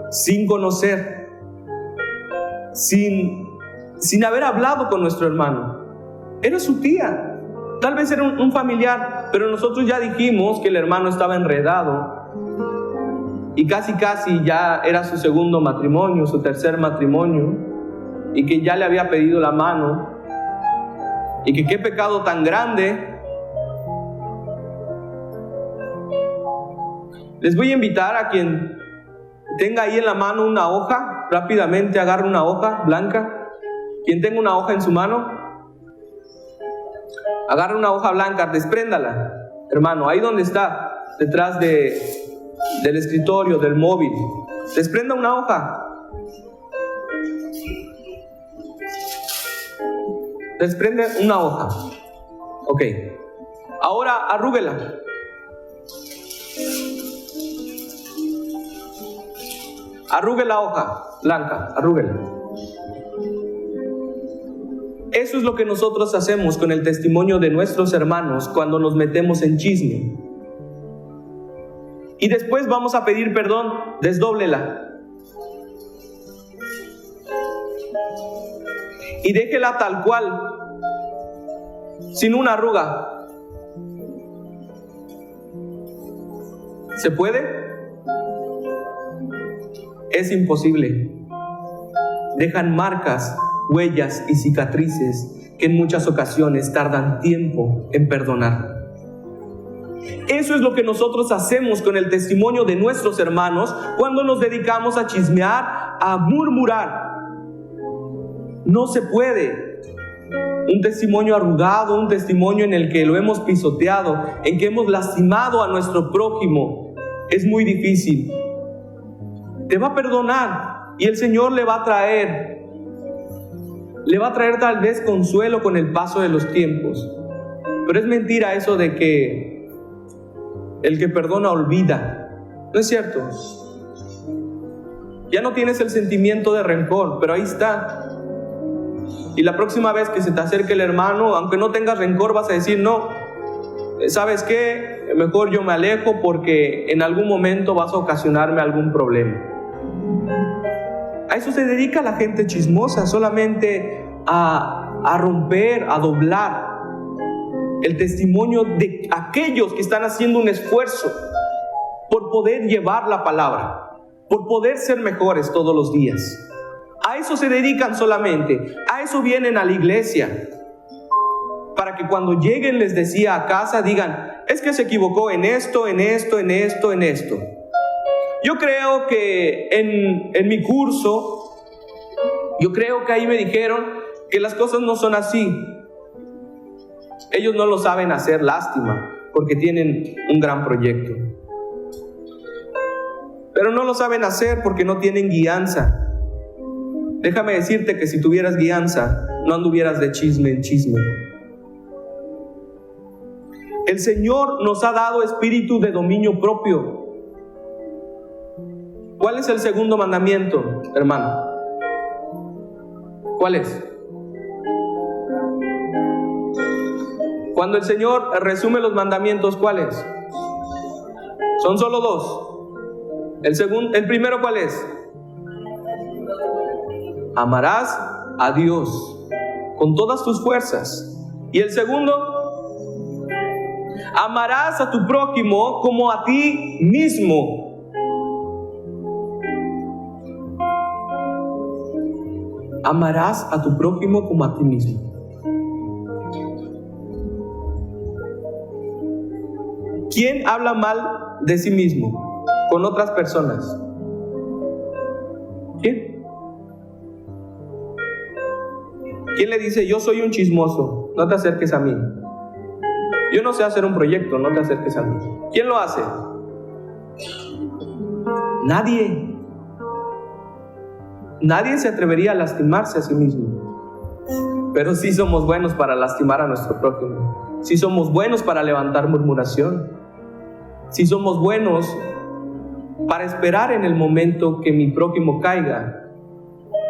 S1: sin conocer, sin haber hablado con nuestro hermano. Era su tía, tal vez era un familiar, pero nosotros ya dijimos que el hermano estaba enredado y casi ya era su segundo matrimonio, su tercer matrimonio, y que ya le había pedido la mano, y que qué pecado tan grande. Les voy a invitar a quien tenga ahí en la mano una hoja, rápidamente agarre una hoja blanca. Quien tenga una hoja en su mano, agarre una hoja blanca, despréndala, hermano, ahí donde está, detrás del escritorio, del móvil. Desprenda una hoja. Desprende una hoja. Ok. Ahora arrúguela. Arrugue la hoja blanca, arrúguela. Eso es lo que nosotros hacemos con el testimonio de nuestros hermanos cuando nos metemos en chisme. Y después vamos a pedir perdón, desdóblela. Y déjela tal cual, sin una arruga. ¿Se puede? Es imposible. Dejan marcas, huellas y cicatrices que en muchas ocasiones tardan tiempo en perdonar. Eso es lo que nosotros hacemos con el testimonio de nuestros hermanos cuando nos dedicamos a chismear, a murmurar. No se puede. Un testimonio arrugado, un testimonio en el que lo hemos pisoteado, en que hemos lastimado a nuestro prójimo, es muy difícil. Te va a perdonar y el Señor le va a traer tal vez consuelo con el paso de los tiempos. Pero es mentira eso de que el que perdona olvida. No es cierto. Ya no tienes el sentimiento de rencor, pero ahí está. Y la próxima vez que se te acerque el hermano, aunque no tengas rencor, vas a decir, no, ¿sabes qué? Mejor yo me alejo porque en algún momento vas a ocasionarme algún problema. A eso se dedica la gente chismosa, solamente a romper, a doblar el testimonio de aquellos que están haciendo un esfuerzo por poder llevar la palabra, por poder ser mejores todos los días. A eso se dedican solamente, a eso vienen a la iglesia, para que cuando lleguen, les decía, a casa, digan, es que se equivocó en esto, en esto, en esto, en esto. Yo creo que en mi curso, yo creo que ahí me dijeron que las cosas no son así. Ellos no lo saben hacer, lástima, porque tienen un gran proyecto. Pero no lo saben hacer porque no tienen guianza. Déjame decirte que si tuvieras guianza, no anduvieras de chisme en chisme. El Señor nos ha dado espíritu de dominio propio. ¿Cuál es el segundo mandamiento, hermano? ¿Cuál es? Cuando el Señor resume los mandamientos, ¿cuáles? Son solo dos. El primero, ¿cuál es? Amarás a Dios con todas tus fuerzas. Y el segundo, amarás a tu prójimo como a ti mismo. Amarás a tu prójimo como a ti mismo. ¿Quién habla mal de sí mismo con otras personas? ¿Quién? ¿Quién le dice, yo soy un chismoso, no te acerques a mí? Yo no sé hacer un proyecto, no te acerques a mí. ¿Quién lo hace? Nadie. Nadie se atrevería a lastimarse a sí mismo. Pero sí somos buenos para lastimar a nuestro prójimo. Sí somos buenos para levantar murmuración. Sí somos buenos para esperar en el momento que mi prójimo caiga,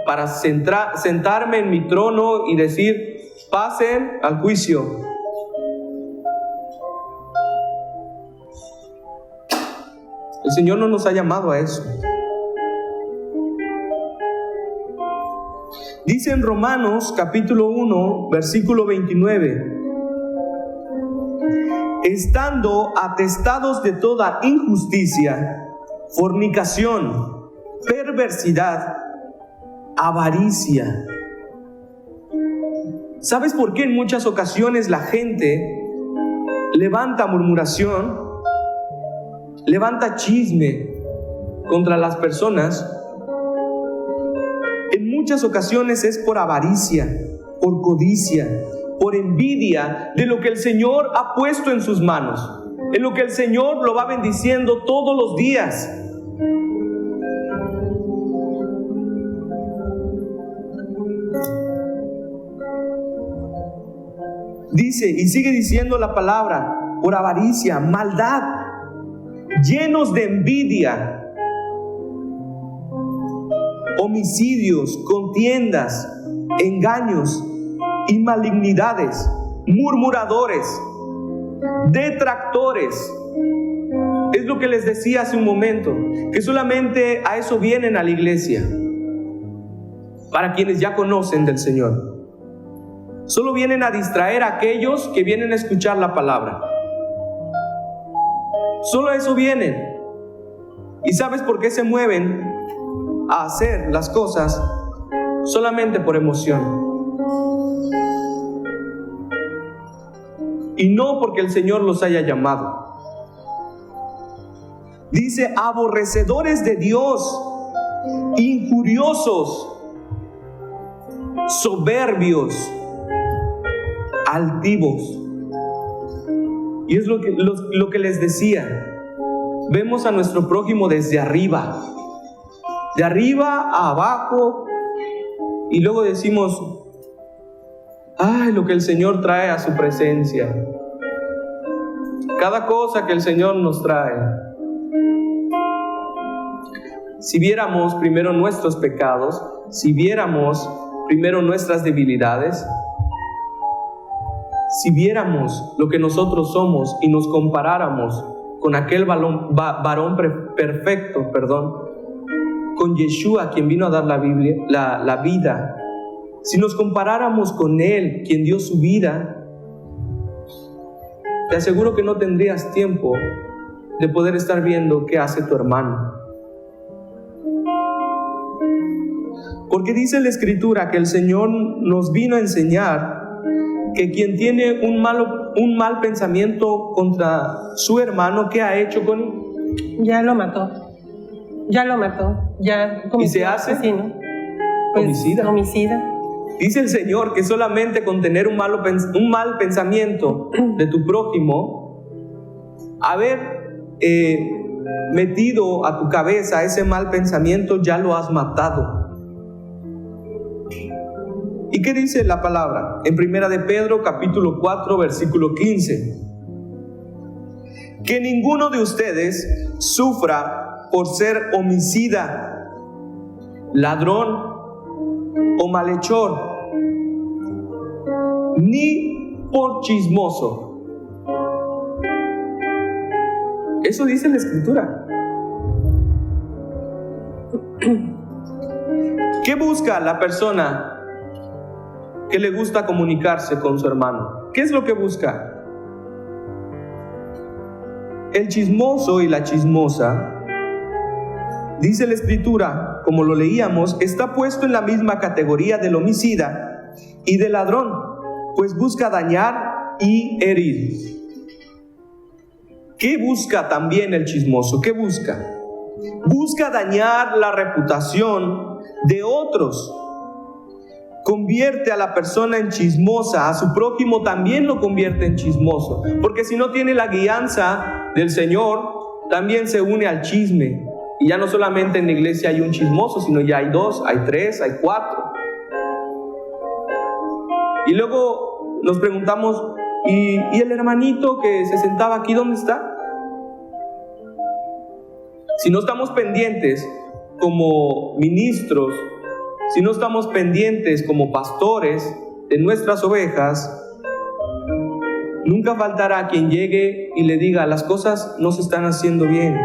S1: para sentarme en mi trono y decir, pasen al juicio. El Señor no nos ha llamado a eso. Dice en Romanos capítulo 1, versículo 29, estando atestados de toda injusticia, fornicación, perversidad, avaricia. ¿Sabes por qué en muchas ocasiones la gente levanta murmuración, levanta chisme contra las personas? En muchas ocasiones es por avaricia, por codicia, por envidia de lo que el Señor ha puesto en sus manos, en lo que el Señor lo va bendiciendo todos los días. Dice, y sigue diciendo la palabra, por avaricia, maldad, llenos de envidia, homicidios, contiendas, engaños y malignidades, murmuradores, detractores. Es lo que les decía hace un momento, que solamente a eso vienen a la iglesia, para quienes ya conocen del Señor. Solo vienen a distraer a aquellos que vienen a escuchar la palabra. Solo a eso vienen. ¿Y sabes por qué se mueven a hacer las cosas? Solamente por emoción. Y no porque el Señor los haya llamado. Dice, aborrecedores de Dios, injuriosos, soberbios, altivos. Y es lo que les decía. Vemos a nuestro prójimo desde arriba, de arriba a abajo, y luego decimos, ay, lo que el Señor trae a su presencia, cada cosa que el Señor nos trae. Si viéramos primero nuestros pecados, si viéramos primero nuestras debilidades, si viéramos lo que nosotros somos y nos comparáramos con aquel varón perfecto, con Yeshua, quien vino a dar la vida, si nos comparáramos con Él, quien dio su vida, te aseguro que no tendrías tiempo de poder estar viendo qué hace tu hermano. Porque dice la Escritura que el Señor nos vino a enseñar que quien tiene un mal pensamiento contra su hermano, ¿qué ha hecho con él?
S2: Ya lo mató. Ya cometió.
S1: ¿Y se hace?
S2: Asesino. Homicida.
S1: Dice el Señor que solamente con tener un mal pensamiento de tu prójimo, haber metido a tu cabeza ese mal pensamiento, ya lo has matado. ¿Y qué dice la palabra? En 1 de Pedro capítulo 4 versículo 15. que ninguno de ustedes sufra por ser homicida, ladrón o malhechor, ni por chismoso. Eso dice la Escritura. ¿Qué busca la persona que le gusta comunicarse con su hermano? ¿Qué es lo que busca? El chismoso y la chismosa, dice la Escritura, como lo leíamos, está puesto en la misma categoría del homicida y del ladrón, pues busca dañar y herir. ¿Qué busca también el chismoso? ¿Qué busca? Busca dañar la reputación de otros. Convierte a la persona en chismosa, a su prójimo también lo convierte en chismoso, porque si no tiene la guianza del Señor, también se une al chisme. Y ya no solamente en la iglesia hay un chismoso, sino ya hay 2, hay 3, hay 4. Y luego nos preguntamos, ¿y el hermanito que se sentaba aquí, dónde está? Si no estamos pendientes como ministros, si no estamos pendientes como pastores de nuestras ovejas, nunca faltará quien llegue y le diga, las cosas no se están haciendo bien.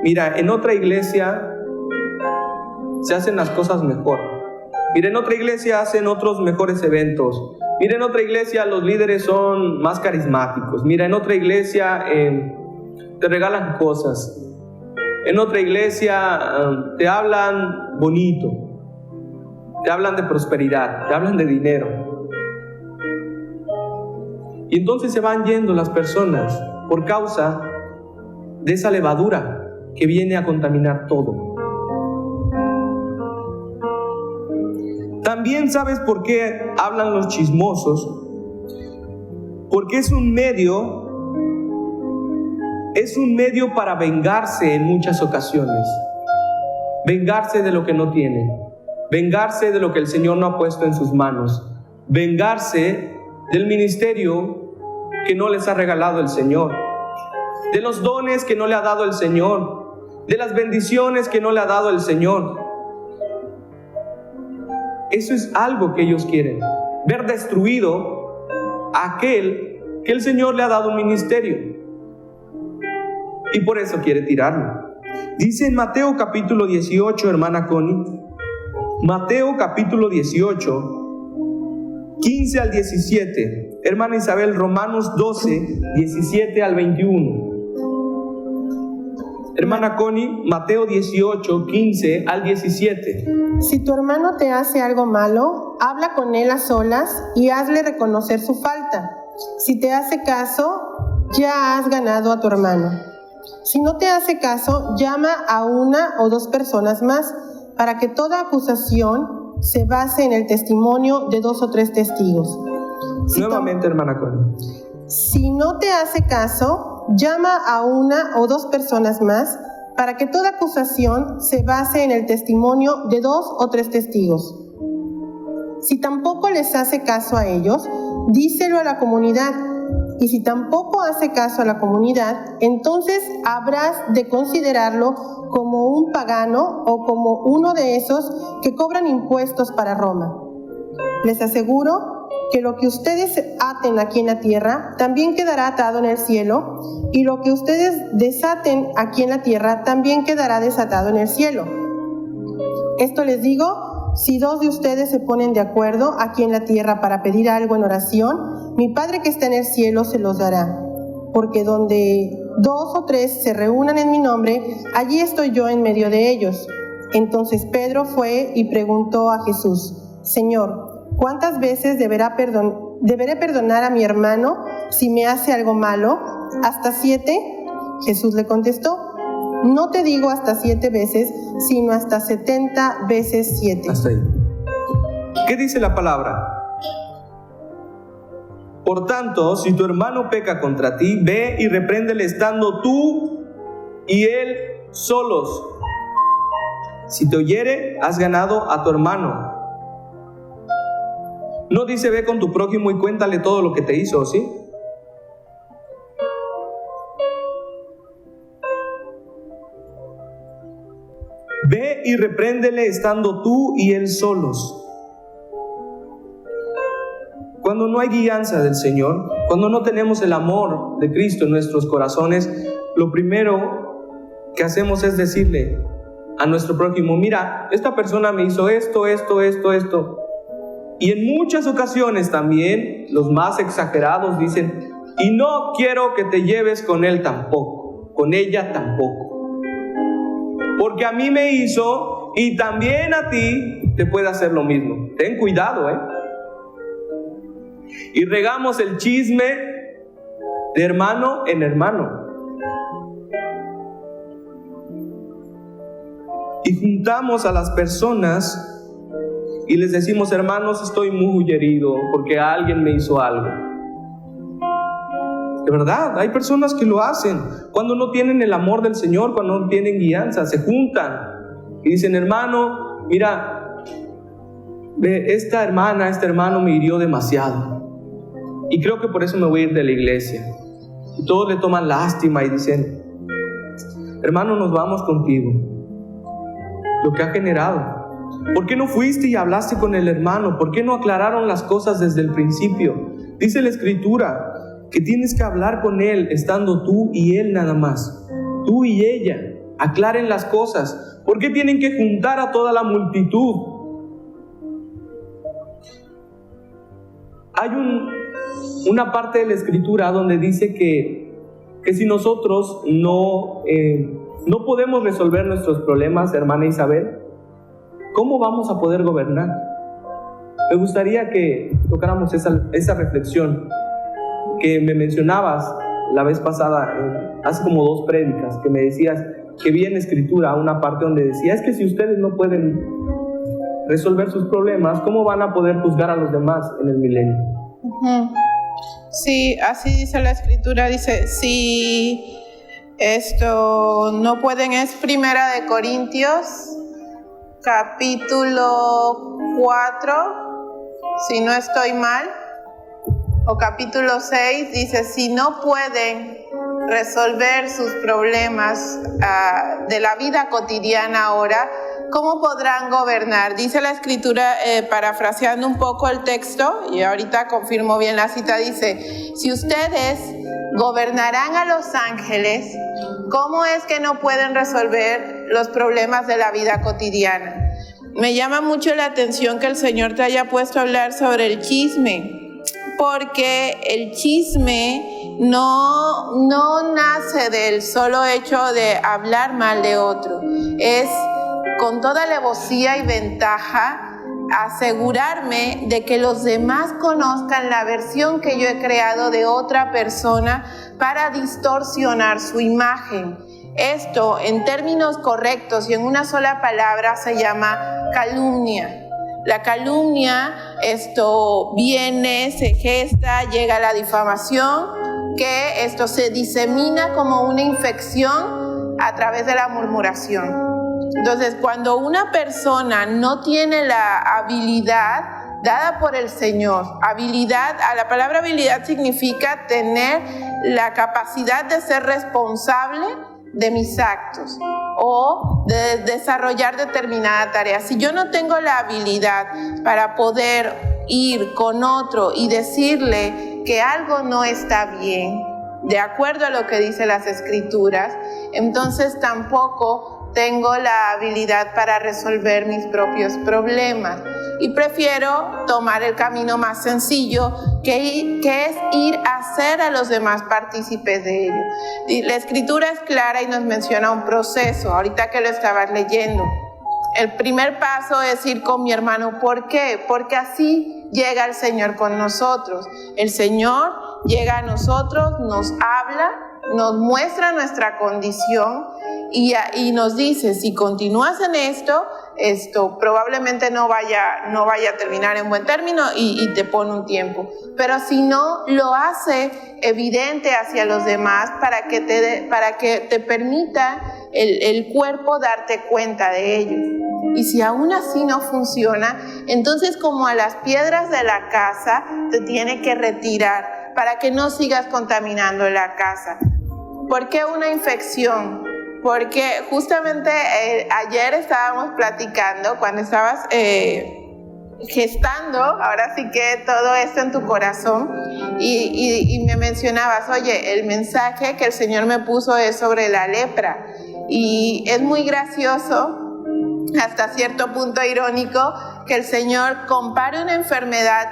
S1: Mira, en otra iglesia se hacen las cosas mejor. Mira, en otra iglesia hacen otros mejores eventos. Mira, en otra iglesia los líderes son más carismáticos. Mira, en otra iglesia te regalan cosas. En otra iglesia te hablan bonito. Te hablan de prosperidad, te hablan de dinero. Y entonces se van yendo las personas por causa de esa levadura que viene a contaminar todo. También sabes por qué hablan los chismosos, porque es un medio para vengarse en muchas ocasiones, vengarse de lo que no tienen, vengarse de lo que el Señor no ha puesto en sus manos, vengarse del ministerio que no les ha regalado el Señor, de los dones que no le ha dado el Señor, de las bendiciones que no le ha dado el Señor. Eso es algo que ellos quieren, ver destruido a aquel que el Señor le ha dado un ministerio. Y por eso quiere tirarlo. Dice en Mateo capítulo 18, hermana Connie, Mateo capítulo 18, 15 al 17. Hermana Isabel, Romanos 12, 17 al 21. Hermana Connie, Mateo 18, 15 al 17.
S2: Si tu hermano te hace algo malo, habla con él a solas y hazle reconocer su falta. Si te hace caso, ya has ganado a tu hermano. Si no te hace caso, llama a 1 o 2 personas más, para que toda acusación se base en el testimonio de 2 o 3 testigos.
S1: Nuevamente, hermana Connie.
S2: Si no te hace caso, llama a 1 o 2 personas más, para que toda acusación se base en el testimonio de 2 o 3 testigos. Si tampoco les hace caso a ellos, díselo a la comunidad. Y si tampoco hace caso a la comunidad, entonces habrás de considerarlo como un pagano o como uno de esos que cobran impuestos para Roma. Les aseguro que lo que ustedes aten aquí en la tierra también quedará atado en el cielo, y lo que ustedes desaten aquí en la tierra también quedará desatado en el cielo. Esto les digo, si 2 de ustedes se ponen de acuerdo aquí en la tierra para pedir algo en oración, mi Padre que está en el cielo se los dará. Porque donde 2 o 3 se reúnan en mi nombre, allí estoy yo en medio de ellos. Entonces Pedro fue y preguntó a Jesús, Señor, ¿cuántas veces deberé perdonar a mi hermano si me hace algo malo? ¿Hasta 7? Jesús le contestó, no te digo hasta 7 veces, sino hasta 70 veces 7.
S1: Hasta ahí. ¿Qué dice la palabra? Por tanto, si tu hermano peca contra ti, ve y repréndele estando tú y él solos. Si te oyere, has ganado a tu hermano. No dice ve con tu prójimo y cuéntale todo lo que te hizo, ¿sí? y repréndele estando tú y él solos. Cuando no hay guianza del Señor, cuando no tenemos el amor de Cristo en nuestros corazones, lo primero que hacemos es decirle a nuestro prójimo: mira, esta persona me hizo esto. Y en muchas ocasiones también los más exagerados dicen: y no quiero que te lleves con él tampoco, con ella tampoco, porque a mí me hizo y también a ti te puede hacer lo mismo. Ten cuidado, Y regamos el chisme de hermano en hermano. Y juntamos a las personas y les decimos: hermanos, estoy muy herido porque alguien me hizo algo. De verdad, hay personas que lo hacen cuando no tienen el amor del Señor, cuando no tienen guianza. Se juntan y dicen: hermano, mira, esta hermana, este hermano me hirió demasiado y creo que por eso me voy a ir de la iglesia. Y todos le toman lástima y dicen: hermano, nos vamos contigo. Lo que ha generado. ¿Por qué no fuiste y hablaste con el hermano? ¿Por qué no aclararon las cosas desde el principio? Dice la Escritura que tienes que hablar con él estando tú y él nada más. Tú y ella. Aclaren las cosas. ¿Por qué tienen que juntar a toda la multitud? Hay una parte de la Escritura donde dice que si nosotros no podemos resolver nuestros problemas, hermana Isabel, ¿cómo vamos a poder gobernar? Me gustaría que tocáramos esa reflexión que me mencionabas la vez pasada, hace como 2 prédicas, que me decías que vi en Escritura una parte donde decía: es que si ustedes no pueden resolver sus problemas, ¿cómo van a poder juzgar a los demás en el milenio?
S4: Sí, así dice la Escritura. Dice: si esto no pueden, es Primera de Corintios capítulo 4, si no estoy mal, o capítulo 6, dice: si no pueden resolver sus problemas de la vida cotidiana ahora, ¿cómo podrán gobernar? Dice la Escritura, parafraseando un poco el texto, y ahorita confirmo bien la cita, dice: si ustedes gobernarán a los ángeles, ¿cómo es que no pueden resolver los problemas de la vida cotidiana? Me llama mucho la atención que el Señor te haya puesto a hablar sobre el chisme, porque el chisme no nace del solo hecho de hablar mal de otro. Es con toda alevosía y ventaja asegurarme de que los demás conozcan la versión que yo he creado de otra persona para distorsionar su imagen. Esto, en términos correctos y en una sola palabra, se llama calumnia. La calumnia, esto viene, se gesta, llega a la difamación, que esto se disemina como una infección a través de la murmuración. Entonces, cuando una persona no tiene la habilidad dada por el Señor, la palabra habilidad significa tener la capacidad de ser responsable de mis actos o de desarrollar determinada tarea. Si yo no tengo la habilidad para poder ir con otro y decirle que algo no está bien, de acuerdo a lo que dicen las Escrituras, entonces tampoco tengo la habilidad para resolver mis propios problemas. Y prefiero tomar el camino más sencillo, que es ir a hacer a los demás partícipes de ello. Y la Escritura es clara y nos menciona un proceso, ahorita que lo estabas leyendo. El primer paso es ir con mi hermano. ¿Por qué? Porque así llega el Señor con nosotros. El Señor llega a nosotros, nos habla, nos muestra nuestra condición y nos dice: si continúas en esto probablemente no vaya a terminar en buen término, y te pone un tiempo. Pero si no, lo hace evidente hacia los demás para que te permita el cuerpo darte cuenta de ello. Y si aún así no funciona, entonces, como a las piedras de la casa, te tiene que retirar para que no sigas contaminando la casa. ¿Por qué una infección? porque justamente ayer estábamos platicando, cuando estabas gestando, ahora sí que todo esto en tu corazón, y me mencionabas, oye, el mensaje que el Señor me puso es sobre la lepra, y es muy gracioso, hasta cierto punto irónico, que el Señor compare una enfermedad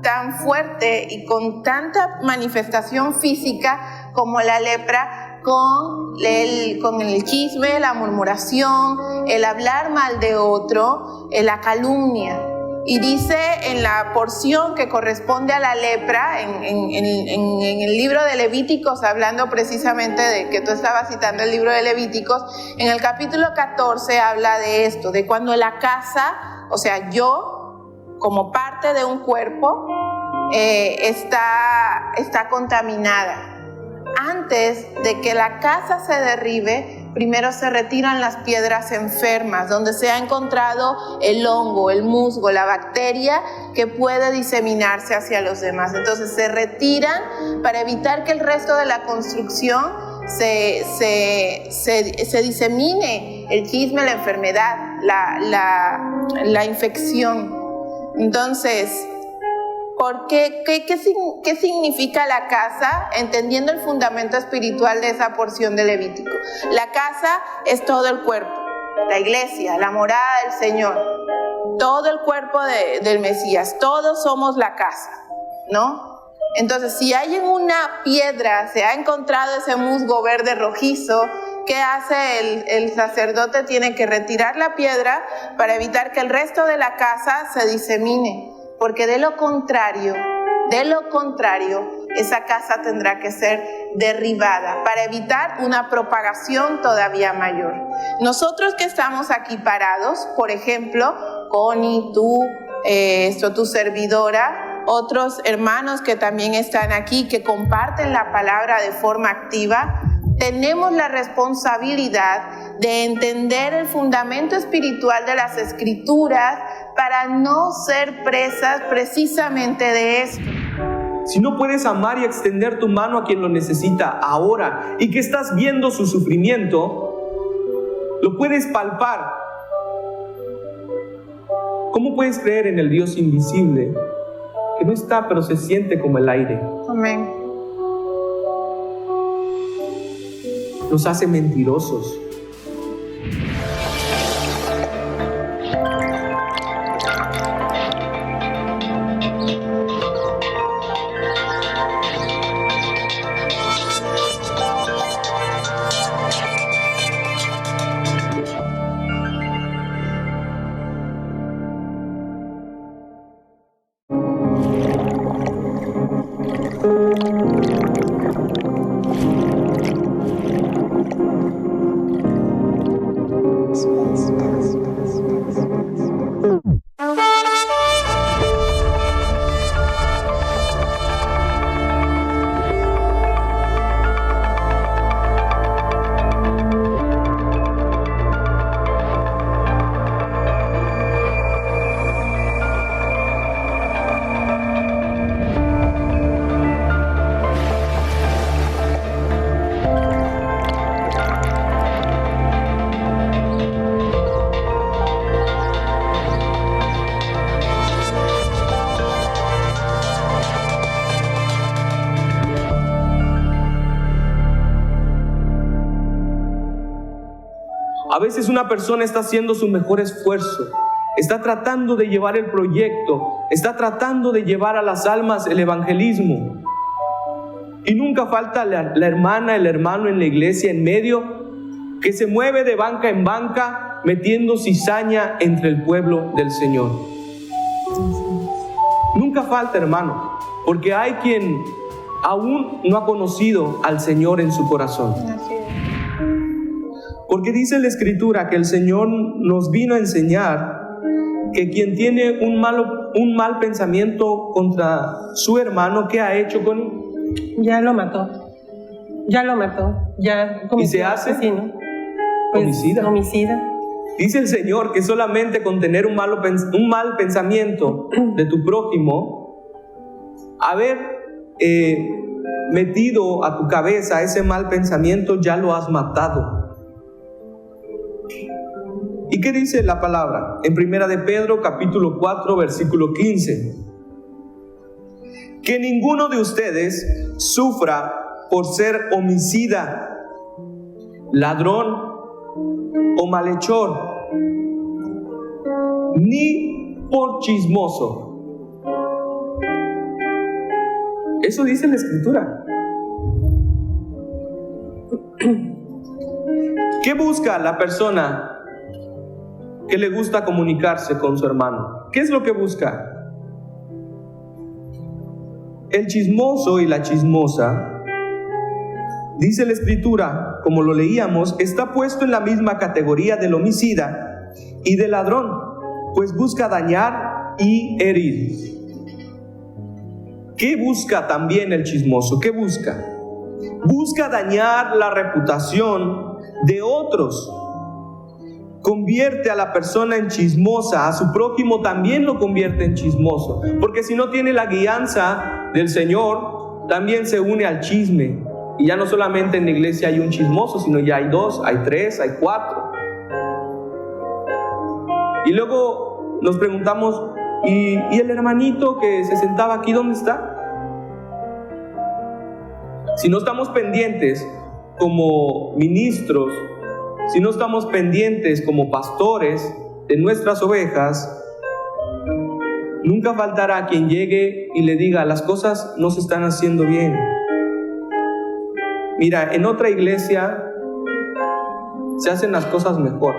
S4: tan fuerte y con tanta manifestación física como la lepra, con el chisme, la murmuración, el hablar mal de otro, la calumnia. Y dice en la porción que corresponde a la lepra, en el libro de Levíticos, hablando precisamente de que tú estabas citando el libro de Levíticos, en el capítulo 14 habla de esto, de cuando la casa, o sea, yo, como parte de un cuerpo, está contaminada. Antes de que la casa se derribe, primero se retiran las piedras enfermas, donde se ha encontrado el hongo, el musgo, la bacteria que puede diseminarse hacia los demás. Entonces se retiran para evitar que el resto de la construcción se disemine el chisme, la enfermedad, la infección. Entonces, ¿qué significa la casa? Entendiendo el fundamento espiritual de esa porción de Levítico. La casa es todo el cuerpo, la iglesia, la morada del Señor, todo el cuerpo del Mesías, todos somos la casa, ¿no? Entonces, si hay en una piedra, se ha encontrado ese musgo verde rojizo, ¿qué hace el sacerdote? Tiene que retirar la piedra para evitar que el resto de la casa se disemine. Porque de lo contrario, esa casa tendrá que ser derribada para evitar una propagación todavía mayor. Nosotros que estamos aquí parados, por ejemplo, Connie, tú, tu servidora, otros hermanos que también están aquí, que comparten la palabra de forma activa, tenemos la responsabilidad de entender el fundamento espiritual de las Escrituras para no ser presas precisamente de esto.
S1: Si no puedes amar y extender tu mano a quien lo necesita ahora y que estás viendo su sufrimiento, lo puedes palpar. ¿Cómo puedes creer en el Dios invisible que no está pero se siente como el aire?
S4: Amén.
S1: Nos hace mentirosos. A veces una persona está haciendo su mejor esfuerzo, está tratando de llevar el proyecto, está tratando de llevar a las almas el evangelismo. Y nunca falta la hermana, el hermano en la iglesia en medio, que se mueve de banca en banca, metiendo cizaña entre el pueblo del Señor. Nunca falta, hermano, porque hay quien aún no ha conocido al Señor en su corazón. Porque dice la Escritura que el Señor nos vino a enseñar que quien tiene un mal pensamiento contra su hermano, ¿qué ha hecho con él?
S2: Ya lo mató. Ya
S1: ¿Y se hace?
S2: Asesino. Homicida.
S1: Dice el Señor que solamente con tener un mal pensamiento de tu prójimo, metido a tu cabeza ese mal pensamiento, ya lo has matado. ¿Y qué dice la palabra? En 1 de Pedro, capítulo 4, versículo 15. Que ninguno de ustedes sufra por ser homicida, ladrón o malhechor, ni por chismoso. Eso dice la Escritura. ¿Qué busca la persona que le gusta comunicarse con su hermano? ¿Qué es lo que busca? El chismoso y la chismosa, dice la Escritura, como lo leíamos, está puesto en la misma categoría del homicida y del ladrón, pues busca dañar y herir. ¿Qué busca también el chismoso? ¿Qué busca? Busca dañar la reputación de otros. Convierte a la persona en chismosa, a su prójimo también lo convierte en chismoso, porque si no tiene la guianza del Señor, también se une al chisme. Y ya no solamente en la iglesia hay un chismoso, sino ya hay 2, hay 3, hay 4. Y luego nos preguntamos, ¿y el hermanito que se sentaba aquí, dónde está? Si no estamos pendientes como ministros, si no estamos pendientes como pastores de nuestras ovejas, nunca faltará quien llegue y le diga, las cosas no se están haciendo bien. Mira, en otra iglesia se hacen las cosas mejor.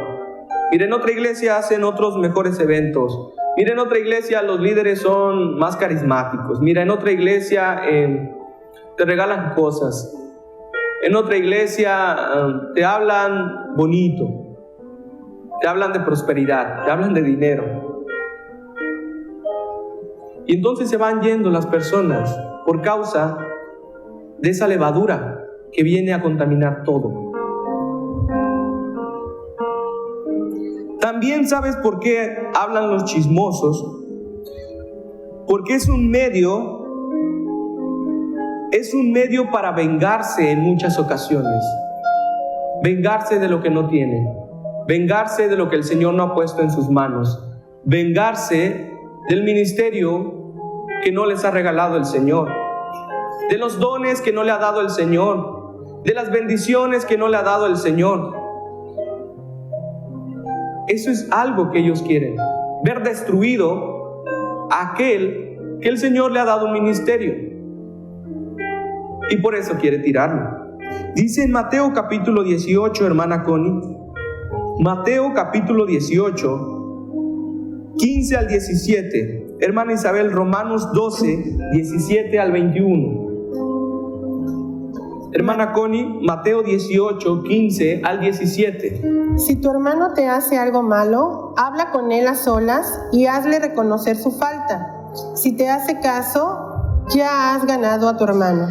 S1: Mira, en otra iglesia hacen otros mejores eventos. Mira, en otra iglesia los líderes son más carismáticos. Mira, en otra iglesia te regalan cosas. En otra iglesia te hablan bonito. Te hablan de prosperidad, te hablan de dinero. Y entonces se van yendo las personas por causa de esa levadura que viene a contaminar todo. También sabes por qué hablan los chismosos, porque es un medio para vengarse en muchas ocasiones, vengarse de lo que no tienen, vengarse de lo que el Señor no ha puesto en sus manos, vengarse del ministerio que no les ha regalado el Señor, de los dones que no le ha dado el Señor, de las bendiciones que no le ha dado el Señor. Eso es algo que ellos quieren, ver destruido a aquel que el Señor le ha dado un ministerio, y por eso quiere tirarlo. Dice en Mateo capítulo 18, hermana Connie, Mateo capítulo 18, 15 al 17, hermana Isabel, Romanos 12, 17 al 21. Hermana Connie, Mateo 18, 15 al 17.
S2: Si tu hermano te hace algo malo, habla con él a solas y hazle reconocer su falta. Si te hace caso, ya has ganado a tu hermano.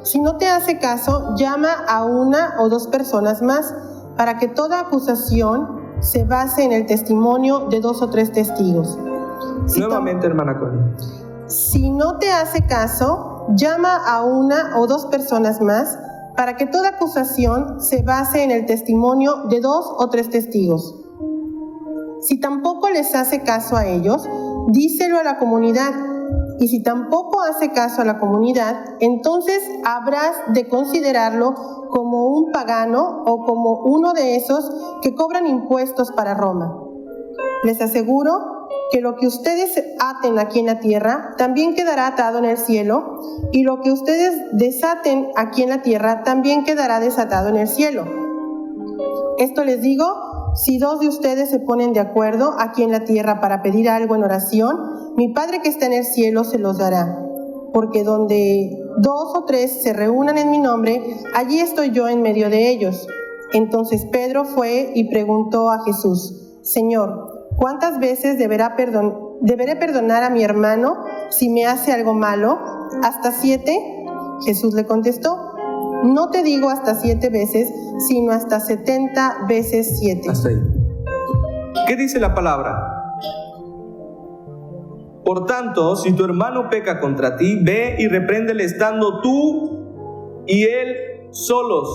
S2: Si no te hace caso, llama a 1 o 2 personas más, para que toda acusación se base en el testimonio de 2 o 3 testigos.
S1: Nuevamente, hermana Connie.
S2: Si no te hace caso, llama a 1 o 2 personas más, para que toda acusación se base en el testimonio de 2 o 3 testigos. Si tampoco les hace caso a ellos, díselo a la comunidad. Y si tampoco hace caso a la comunidad, entonces habrás de considerarlo como un pagano o como uno de esos que cobran impuestos para Roma. Les aseguro que lo que ustedes aten aquí en la tierra también quedará atado en el cielo, y lo que ustedes desaten aquí en la tierra también quedará desatado en el cielo. Esto les digo, si 2 de ustedes se ponen de acuerdo aquí en la tierra para pedir algo en oración, mi Padre que está en el cielo se los dará. Porque donde 2 o 3 se reúnan en mi nombre, allí estoy yo en medio de ellos. Entonces Pedro fue y preguntó a Jesús, Señor, ¿cuántas veces deberé perdonar a mi hermano si me hace algo malo? ¿Hasta 7? Jesús le contestó, no te digo hasta 7 veces, sino hasta 70 veces 7.
S1: Hasta ahí. ¿Qué dice la palabra? Por tanto, si tu hermano peca contra ti, ve y repréndele estando tú y él solos.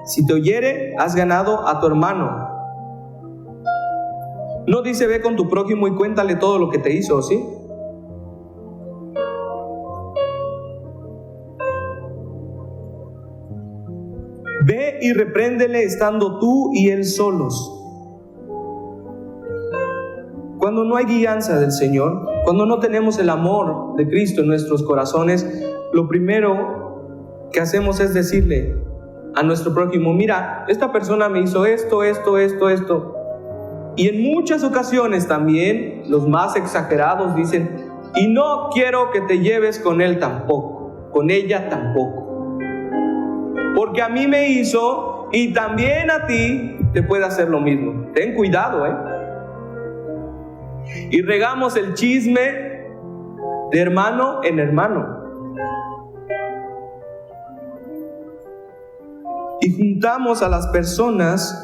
S1: Si te oyere, has ganado a tu hermano. No dice ve con tu prójimo y cuéntale todo lo que te hizo, ¿sí? Ve y repréndele estando tú y él solos. Cuando no hay guianza del Señor, cuando no tenemos el amor de Cristo en nuestros corazones, lo primero que hacemos es decirle a nuestro prójimo, mira, esta persona me hizo esto. Y en muchas ocasiones también los más exagerados dicen, y no quiero que te lleves con él tampoco, con ella tampoco, porque a mí me hizo y también a ti te puede hacer lo mismo. Ten cuidado, Y regamos el chisme de hermano en hermano. Y juntamos a las personas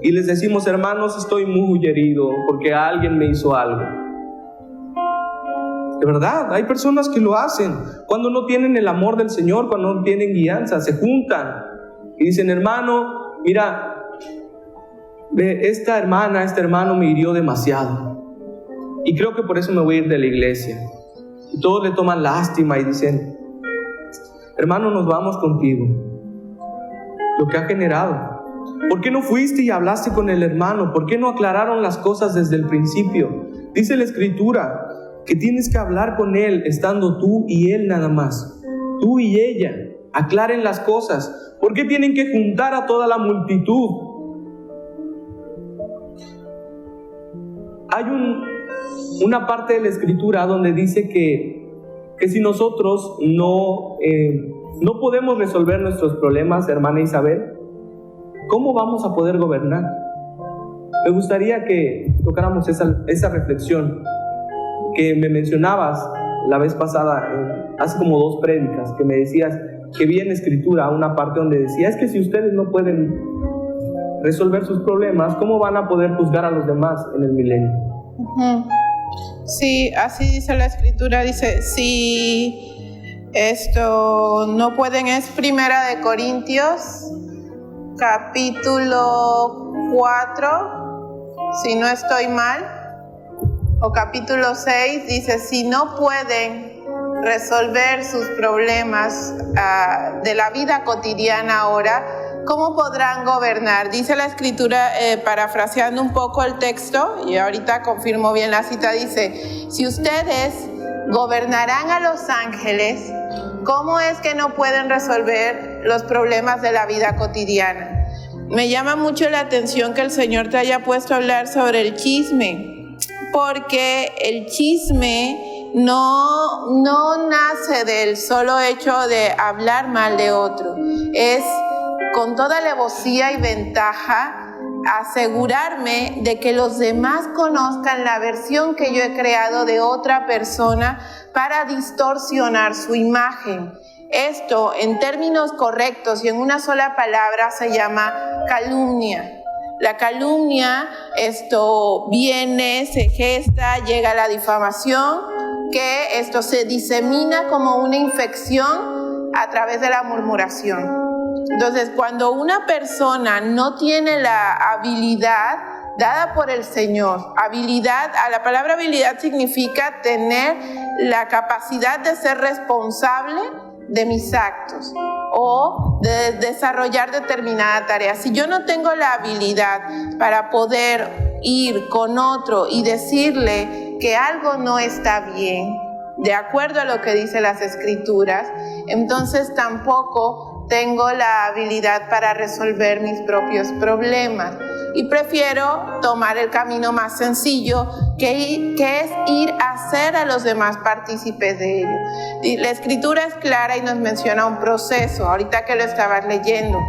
S1: y les decimos, hermanos, estoy muy herido porque alguien me hizo algo. De verdad, hay personas que lo hacen cuando no tienen el amor del Señor, cuando no tienen guianza, se juntan y dicen, hermano, mira, esta hermana, este hermano me hirió demasiado y creo que por eso me voy a ir de la iglesia. Y todos le toman lástima y dicen, hermano, nos vamos contigo. Lo que ha generado. ¿Por qué no fuiste y hablaste con el hermano? ¿Por qué no aclararon las cosas desde el principio? Dice la Escritura que tienes que hablar con él estando tú y él nada más. Tú y ella. Aclaren las cosas. ¿Por qué tienen que juntar a toda la multitud? Hay una parte de la Escritura donde dice que si nosotros no podemos resolver nuestros problemas, hermana Isabel, ¿cómo vamos a poder gobernar? Me gustaría que tocáramos esa reflexión que me mencionabas la vez pasada, hace como 2 prédicas, que me decías que vi en Escritura una parte donde decía, es que si ustedes no pueden resolver sus problemas, ¿cómo van a poder juzgar a los demás en el milenio?
S4: Sí, así dice la Escritura, dice, si esto no pueden, es 1 Corintios, capítulo 4, si no estoy mal, o capítulo 6, dice, si no pueden resolver sus problemas de la vida cotidiana ahora, ¿cómo podrán gobernar? Dice la Escritura, parafraseando un poco el texto, y ahorita confirmo bien la cita, dice, si ustedes gobernarán a los ángeles, ¿cómo es que no pueden resolver los problemas de la vida cotidiana? Me llama mucho la atención que el Señor te haya puesto a hablar sobre el chisme, porque el chisme no nace del solo hecho de hablar mal de otro, es con toda alevosía y ventaja asegurarme de que los demás conozcan la versión que yo he creado de otra persona para distorsionar su imagen. Esto, en términos correctos y en una sola palabra, se llama calumnia. La calumnia, esto viene, se gesta, llega a la difamación, que esto se disemina como una infección a través de la murmuración. Entonces, cuando una persona no tiene la habilidad dada por el Señor, la palabra habilidad significa tener la capacidad de ser responsable de mis actos o de desarrollar determinada tarea. Si yo no tengo la habilidad para poder ir con otro y decirle que algo no está bien, de acuerdo a lo que dicen las Escrituras, entonces tampoco tengo la habilidad para resolver mis propios problemas. Y prefiero tomar el camino más sencillo, que es ir a hacer a los demás partícipes de ello. La Escritura es clara y nos menciona un proceso, ahorita que lo estabas leyendo.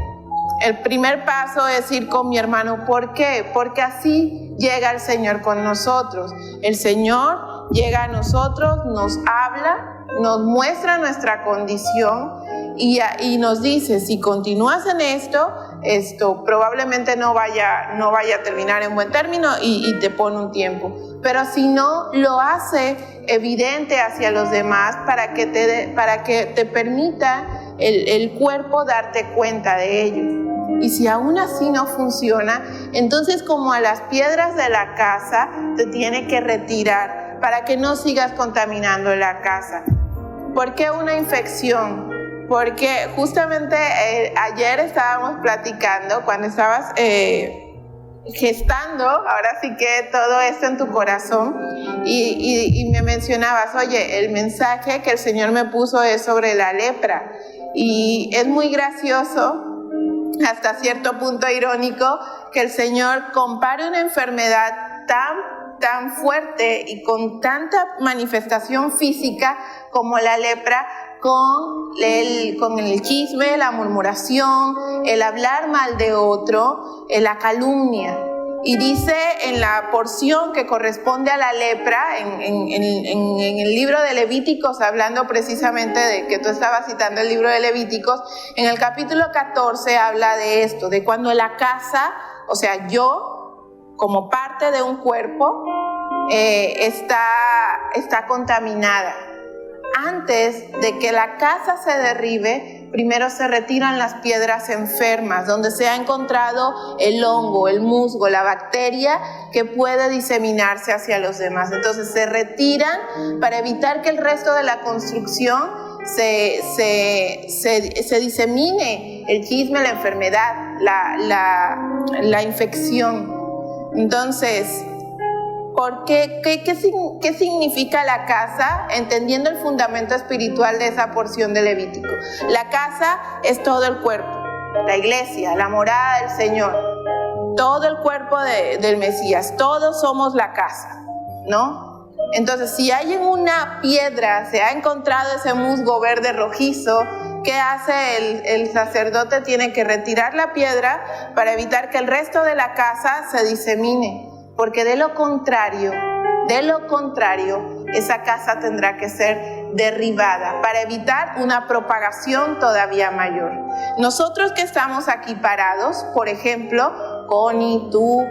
S4: El primer paso es ir con mi hermano. ¿Por qué? Porque así llega el Señor con nosotros. El Señor llega a nosotros, nos habla, nos muestra nuestra condición y nos dice, si continúas en esto, esto probablemente no vaya a terminar en buen término y te pone un tiempo. Pero si no, lo hace evidente hacia los demás para que te permita el cuerpo darte cuenta de ello. Y si aún así no funciona, entonces como a las piedras de la casa te tiene que retirar para que no sigas contaminando la casa. ¿Por qué una infección? Porque justamente ayer estábamos platicando, cuando estabas gestando, ahora sí que todo esto en tu corazón, y me mencionabas, oye, el mensaje que el Señor me puso es sobre la lepra. Y es muy gracioso, hasta cierto punto irónico, que el Señor compare una enfermedad tan fuerte y con tanta manifestación física como la lepra, con el chisme, la murmuración, el hablar mal de otro, la calumnia. Y dice en la porción que corresponde a la lepra, en el libro de Levíticos, hablando precisamente de que tú estabas citando el libro de Levíticos, en el capítulo 14 habla de esto, de cuando la casa, o sea, yo, como parte de un cuerpo, está contaminada. Antes de que la casa se derribe, primero se retiran las piedras enfermas, donde se ha encontrado el hongo, el musgo, la bacteria que puede diseminarse hacia los demás. Entonces se retiran para evitar que el resto de la construcción se disemine el chisme, la enfermedad, la infección. Entonces, ¿Qué significa la casa? Entendiendo el fundamento espiritual de esa porción de Levítico. La casa es todo el cuerpo, la iglesia, la morada del Señor, todo el cuerpo del Mesías, todos somos la casa, ¿no? Entonces, si hay en una piedra, se ha encontrado ese musgo verde rojizo, ¿qué hace el sacerdote? Tiene que retirar la piedra para evitar que el resto de la casa se disemine. Porque de lo contrario, esa casa tendrá que ser derribada para evitar una propagación todavía mayor. Nosotros que estamos aquí parados, por ejemplo, Connie, tú,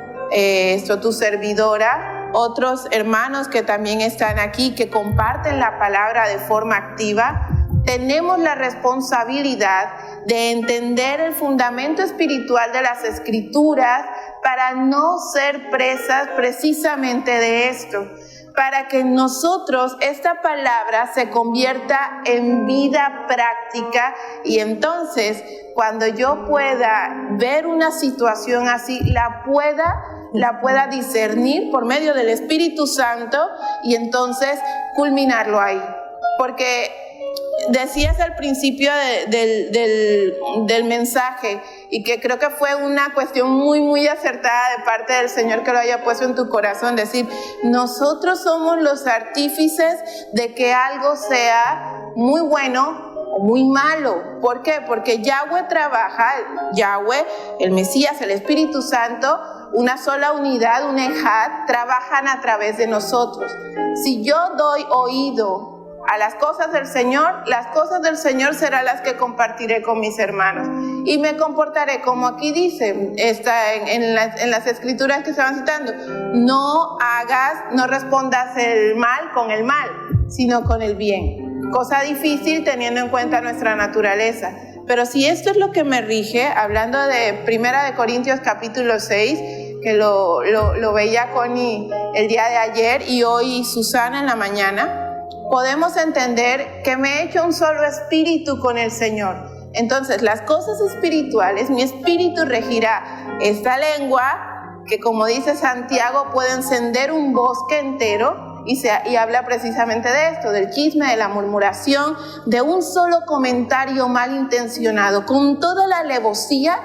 S4: tu servidora, otros hermanos que también están aquí, que comparten la palabra de forma activa, tenemos la responsabilidad de entender el fundamento espiritual de las Escrituras para no ser presas precisamente de esto, para que nosotros esta palabra se convierta en vida práctica y entonces cuando yo pueda ver una situación así, la pueda discernir por medio del Espíritu Santo y entonces culminarlo ahí. Porque decías al principio del mensaje, y que creo que fue una cuestión muy acertada de parte del Señor que lo haya puesto en tu corazón, decir, nosotros somos los artífices de que algo sea muy bueno o muy malo. ¿Por qué? Porque Yahweh trabaja, el Mesías, el Espíritu Santo, una sola unidad, un ejad, trabajan a través de nosotros. Si yo doy oído a las cosas del Señor serán las que compartiré con mis hermanos. Y me comportaré como aquí dice, en las escrituras que estaban citando, no respondas el mal con el mal, sino con el bien. Cosa difícil teniendo en cuenta nuestra naturaleza. Pero si esto es lo que me rige, hablando de 1 Corintios capítulo 6, que lo veía Connie el día de ayer y hoy Susana en la mañana, podemos entender que me he hecho un solo espíritu con el Señor. Entonces, las cosas espirituales, mi espíritu regirá esta lengua, que como dice Santiago, puede encender un bosque entero, y habla precisamente de esto, del chisme, de la murmuración, de un solo comentario malintencionado, con toda la alevosía,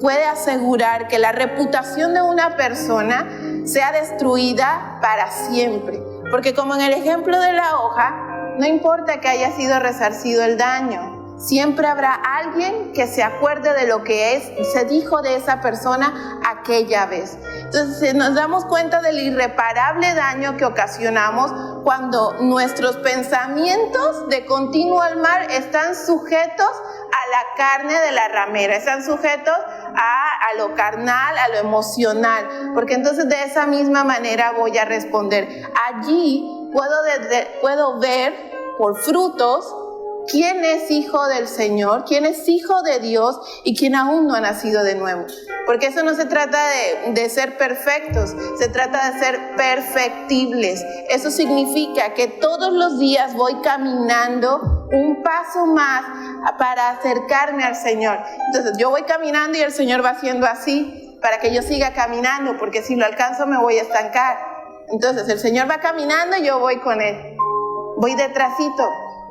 S4: puede asegurar que la reputación de una persona sea destruida para siempre. Porque como en el ejemplo de la hoja, no importa que haya sido resarcido el daño, siempre habrá alguien que se acuerde de lo que se dijo de esa persona aquella vez. Entonces nos damos cuenta del irreparable daño que ocasionamos cuando nuestros pensamientos de continuo al mal están sujetos a la carne de la ramera, están sujetos a lo carnal, a lo emocional, porque entonces de esa misma manera voy a responder. Allí puedo ver por frutos quién es hijo del Señor, quién es hijo de Dios y quién aún no ha nacido de nuevo. Porque eso no se trata de ser perfectos, se trata de ser perfectibles. Eso significa que todos los días voy caminando un paso más para acercarme al Señor. Entonces yo voy caminando y el Señor va haciendo así para que yo siga caminando, porque si lo alcanzo me voy a estancar. Entonces el Señor va caminando y yo voy con Él. Voy detrásito,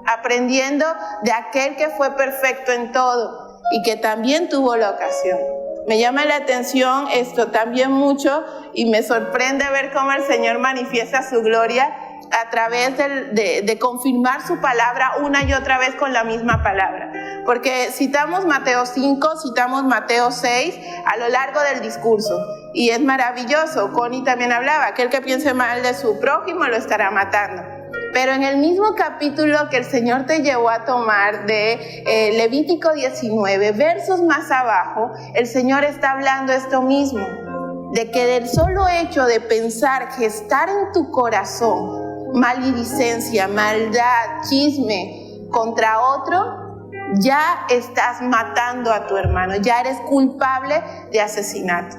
S4: aprendiendo de aquel que fue perfecto en todo y que también tuvo la ocasión. Me llama la atención esto también mucho y me sorprende ver cómo el Señor manifiesta su gloria a través de confirmar su palabra una y otra vez con la misma palabra. Porque citamos Mateo 5, citamos Mateo 6 a lo largo del discurso y es maravilloso. Connie también hablaba, aquel que piense mal de su prójimo lo estará matando. Pero en el mismo capítulo que el Señor te llevó a tomar de Levítico 19, versos más abajo, el Señor está hablando esto mismo, de que del solo hecho de pensar, gestar en tu corazón maledicencia, maldad, chisme contra otro, ya estás matando a tu hermano, ya eres culpable de asesinato.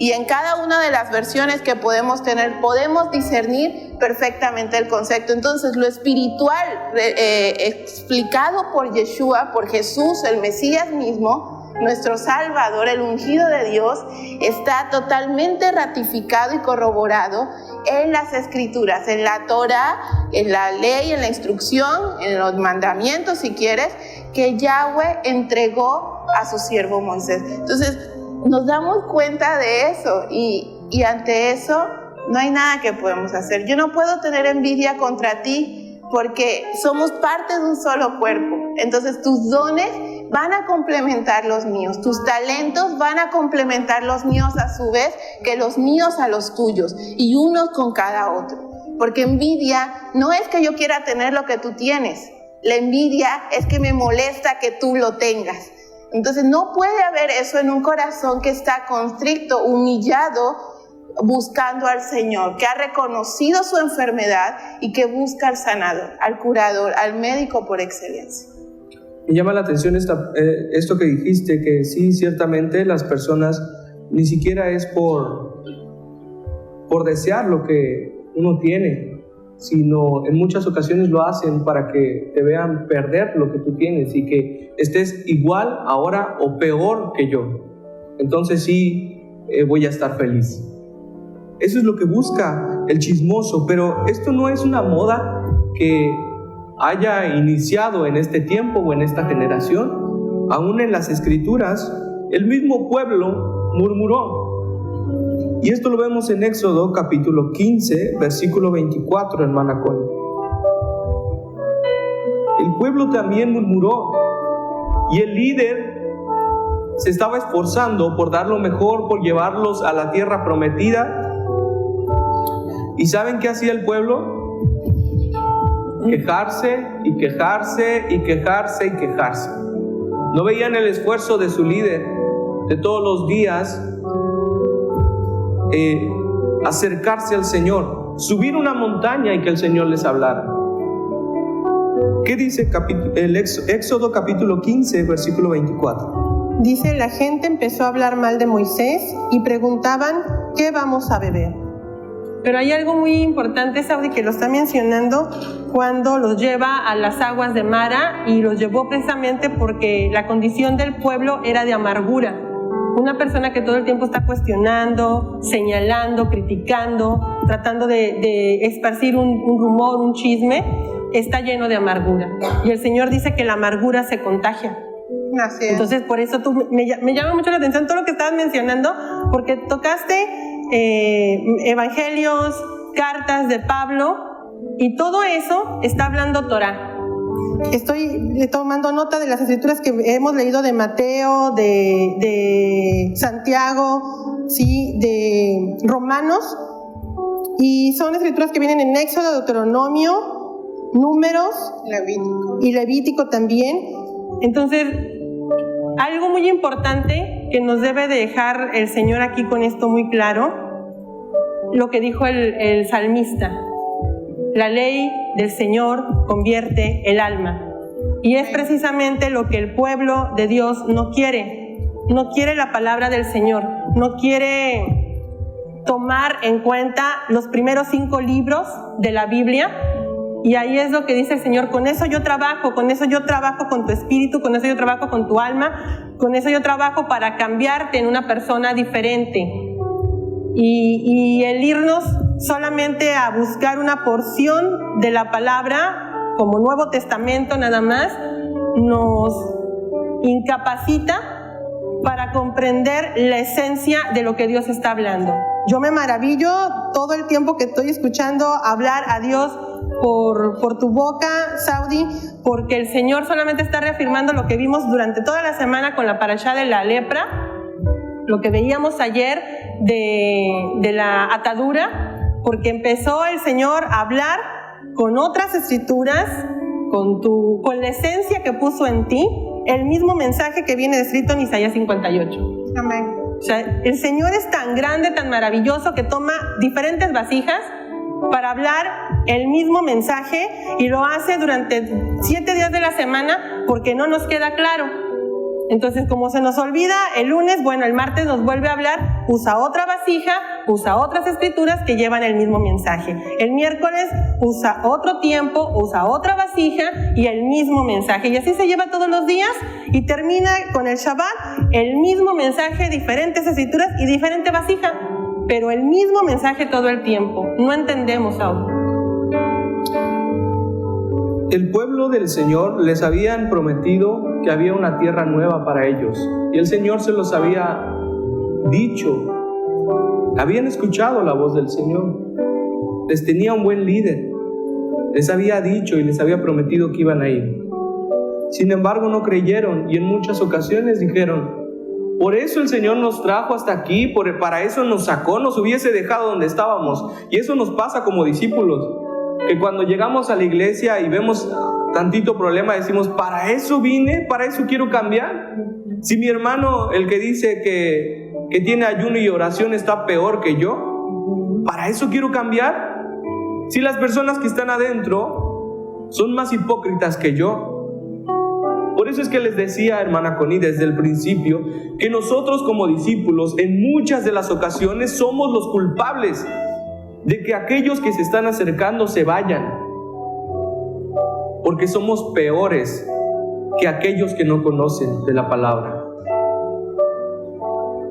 S4: Y en cada una de las versiones que podemos tener, podemos discernir perfectamente el concepto. Entonces, lo espiritual explicado por Yeshua, por Jesús, el Mesías mismo, nuestro Salvador, el ungido de Dios, está totalmente ratificado y corroborado en las Escrituras, en la Torah, en la ley, en la instrucción, en los mandamientos, si quieres, que Yahweh entregó a su siervo Moisés. Entonces, nos damos cuenta de eso y ante eso no hay nada que podemos hacer. Yo no puedo tener envidia contra ti porque somos parte de un solo cuerpo. Entonces tus dones van a complementar los míos, tus talentos van a complementar los míos a su vez, que los míos a los tuyos y unos con cada otro. Porque envidia no es que yo quiera tener lo que tú tienes, la envidia es que me molesta que tú lo tengas. Entonces no puede haber eso en un corazón que está constricto, humillado, buscando al Señor, que ha reconocido su enfermedad y que busca al sanador, al curador, al médico por excelencia.
S1: Me llama la atención esto que dijiste, que sí, ciertamente las personas ni siquiera es por desear lo que uno tiene, sino en muchas ocasiones lo hacen para que te vean perder lo que tú tienes y que estés igual ahora o peor que yo. Entonces sí, voy a estar feliz. Eso es lo que busca el chismoso, pero esto no es una moda que haya iniciado en este tiempo o en esta generación. Aún en las Escrituras, el mismo pueblo murmuró. Y esto lo vemos en Éxodo capítulo 15, versículo 24, hermana Connie. El pueblo también murmuró y el líder se estaba esforzando por dar lo mejor, por llevarlos a la tierra prometida. ¿Y saben qué hacía el pueblo? Quejarse y quejarse y quejarse y quejarse. No veían el esfuerzo de su líder de todos los días acercarse al Señor, subir una montaña y que el Señor les hablara. ¿Qué dice el Éxodo capítulo 15, versículo 24?
S2: Dice, la gente empezó a hablar mal de Moisés y preguntaban, ¿qué vamos a beber? Pero hay algo muy importante, Saudi, que lo está mencionando cuando los lleva a las aguas de Mara, y los llevó precisamente porque la condición del pueblo era de amargura. Una persona que todo el tiempo está cuestionando, señalando, criticando, tratando de esparcir un rumor, un chisme, está lleno de amargura. Y el Señor dice que la amargura se contagia.
S4: Así es.
S2: Entonces, por eso me llama mucho la atención todo lo que estabas mencionando, porque tocaste evangelios, cartas de Pablo, y todo eso está hablando Torah. Estoy tomando nota de las escrituras que hemos leído de Mateo, de Santiago, ¿sí? De Romanos, y son escrituras que vienen en Éxodo, Deuteronomio, Números
S4: Levítico.
S2: y Levítico también, Entonces, algo muy importante que nos debe de dejar el Señor aquí con esto muy claro, lo que dijo el salmista: la ley del Señor convierte el alma. Y es precisamente lo que el pueblo de Dios no quiere. No quiere la palabra del Señor, no quiere tomar en cuenta los primeros 5 libros de la Biblia. Y ahí es lo que dice el Señor: con eso yo trabajo con tu espíritu, con eso yo trabajo con tu alma, con eso yo trabajo para cambiarte en una persona diferente. Y el irnos solamente a buscar una porción de la palabra, como Nuevo Testamento nada más, nos incapacita para comprender la esencia de lo que Dios está hablando. Yo me maravillo todo el tiempo que estoy escuchando hablar a Dios por tu boca, Saudi, porque el Señor solamente está reafirmando lo que vimos durante toda la semana con la parashá de la lepra, lo que veíamos ayer de la atadura, porque empezó el Señor a hablar con otras escrituras, con la esencia que puso en ti, el mismo mensaje que viene descrito en Isaías 58.
S4: Amén.
S2: O sea, el Señor es tan grande, tan maravilloso, que toma diferentes vasijas para hablar el mismo mensaje, y lo hace durante 7 días de la semana porque no nos queda claro. Entonces, como se nos olvida el lunes, bueno, el martes nos vuelve a hablar, usa otra vasija, usa otras escrituras que llevan el mismo mensaje. El miércoles usa otro tiempo, usa otra vasija y el mismo mensaje. Y así se lleva todos los días, y termina con el Shabbat, el mismo mensaje, diferentes escrituras y diferente vasija, pero el mismo mensaje todo el tiempo. No entendemos aún.
S1: El pueblo del Señor les habían prometido que había una tierra nueva para ellos, y el Señor se los había dicho. Habían escuchado la voz del Señor, les tenía un buen líder, les había dicho y les había prometido que iban a ir. Sin embargo, no creyeron, y en muchas ocasiones dijeron: por eso el Señor nos trajo hasta aquí, para eso nos sacó, nos hubiese dejado donde estábamos. Y eso nos pasa como discípulos, que cuando llegamos a la iglesia y vemos tantito problema, decimos: ¿para eso vine? ¿Para eso quiero cambiar? Si mi hermano, el que dice que tiene ayuno y oración, está peor que yo, ¿para eso quiero cambiar? Si las personas que están adentro son más hipócritas que yo. Por eso es que les decía, hermana Connie, desde el principio, que nosotros como discípulos en muchas de las ocasiones somos los culpables de que aquellos que se están acercando se vayan, porque somos peores que aquellos que no conocen de la palabra.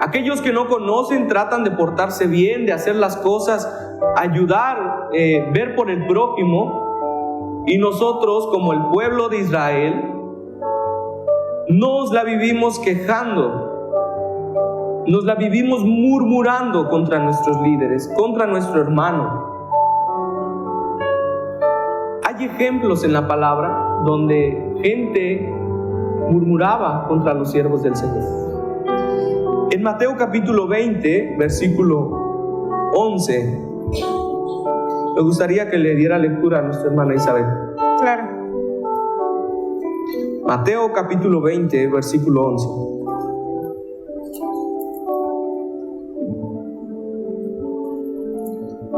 S1: Aquellos que no conocen tratan de portarse bien, de hacer las cosas, ayudar, ver por el prójimo, y nosotros como el pueblo de Israel nos la vivimos quejando, nos la vivimos murmurando contra nuestros líderes, contra nuestro hermano. Hay ejemplos en la palabra donde gente murmuraba contra los siervos del Señor. En Mateo capítulo 20, versículo 11, me gustaría que le diera lectura a nuestra hermana Isabel.
S4: Claro.
S1: Mateo capítulo 20, versículo 11.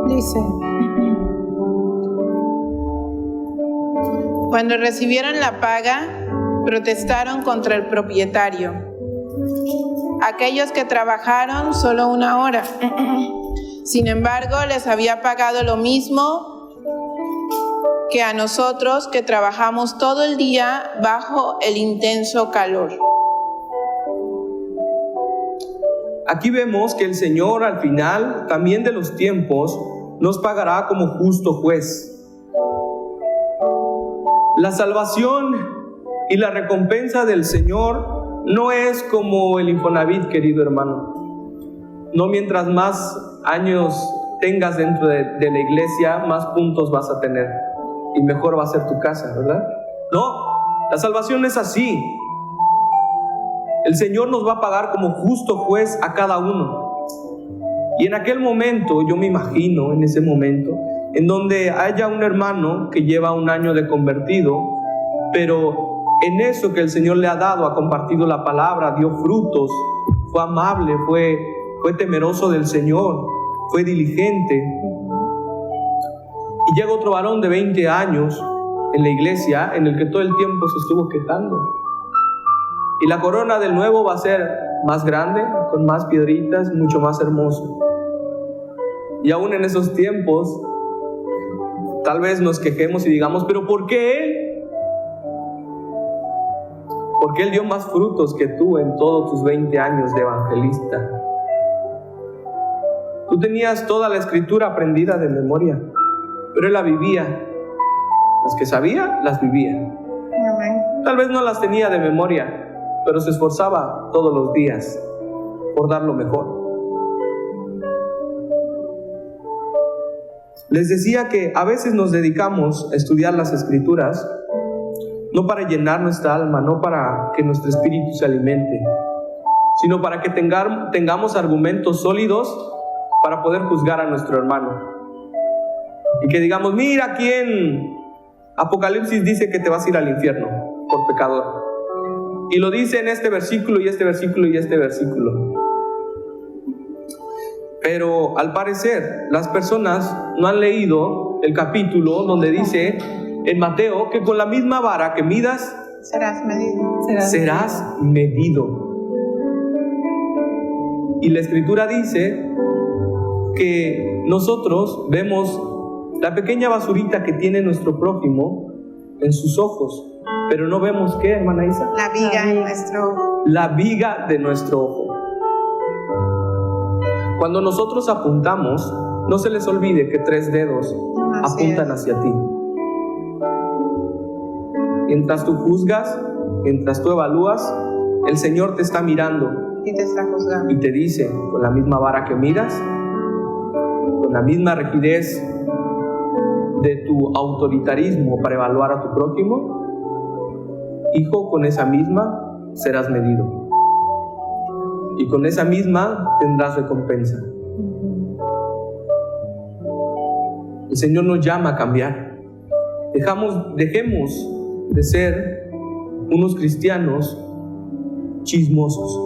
S4: Dice: cuando recibieron la paga, protestaron contra el propietario. Aquellos que trabajaron solo 1 hora, sin embargo, les había pagado lo mismo que a nosotros, que trabajamos todo el día bajo el intenso calor.
S1: Aquí vemos que el Señor al final también de los tiempos nos pagará como justo juez. La salvación y la recompensa del Señor no es como el Infonavit, querido hermano. No, mientras más años tengas dentro de la iglesia, más puntos vas a tener y mejor va a ser tu casa, ¿verdad? No, la salvación es así. El Señor nos va a pagar como justo juez a cada uno. Y en aquel momento, yo me imagino en ese momento, en donde haya un hermano que lleva 1 año de convertido, pero en eso que el Señor le ha dado, ha compartido la palabra, dio frutos, fue amable, fue temeroso del Señor, fue diligente. Y llega otro varón de 20 años en la iglesia en el que todo el tiempo se estuvo quejando. Y la corona del nuevo va a ser más grande, con más piedritas, mucho más hermoso. Y aún en esos tiempos, tal vez nos quejemos y digamos, ¿pero por qué él? Porque él dio más frutos que tú en todos tus 20 años de evangelista. Tú tenías toda la escritura aprendida de memoria, pero él la vivía. Las que sabía, las vivía. Tal vez no las tenía de memoria, pero se esforzaba todos los días por dar lo mejor. Les decía que a veces nos dedicamos a estudiar las escrituras no para llenar nuestra alma, no para que nuestro espíritu se alimente, sino para que tengamos argumentos sólidos para poder juzgar a nuestro hermano. Y que digamos, mira, aquí en Apocalipsis dice que te vas a ir al infierno por pecador. Y lo dice en este versículo y este versículo y este versículo. Pero al parecer las personas no han leído el capítulo donde dice en Mateo que con la misma vara que midas
S4: Serás medido.
S1: serás medido. Y la escritura dice que nosotros vemos la pequeña basurita que tiene nuestro prójimo en sus ojos, pero no vemos ¿qué, hermana Isa?
S4: La viga en nuestro ojo.
S1: La viga de nuestro ojo. Cuando nosotros apuntamos, no se les olvide que 3 dedos apuntan hacia ti. Mientras tú juzgas, mientras tú evalúas, el Señor te está mirando
S4: Y te está juzgando.
S1: y te dice, con la misma vara que miras, con la misma rigidez de tu autoritarismo para evaluar a tu prójimo, hijo, con esa misma serás medido. Y con esa misma tendrás recompensa. El Señor nos llama a cambiar. Dejemos de ser unos cristianos chismosos,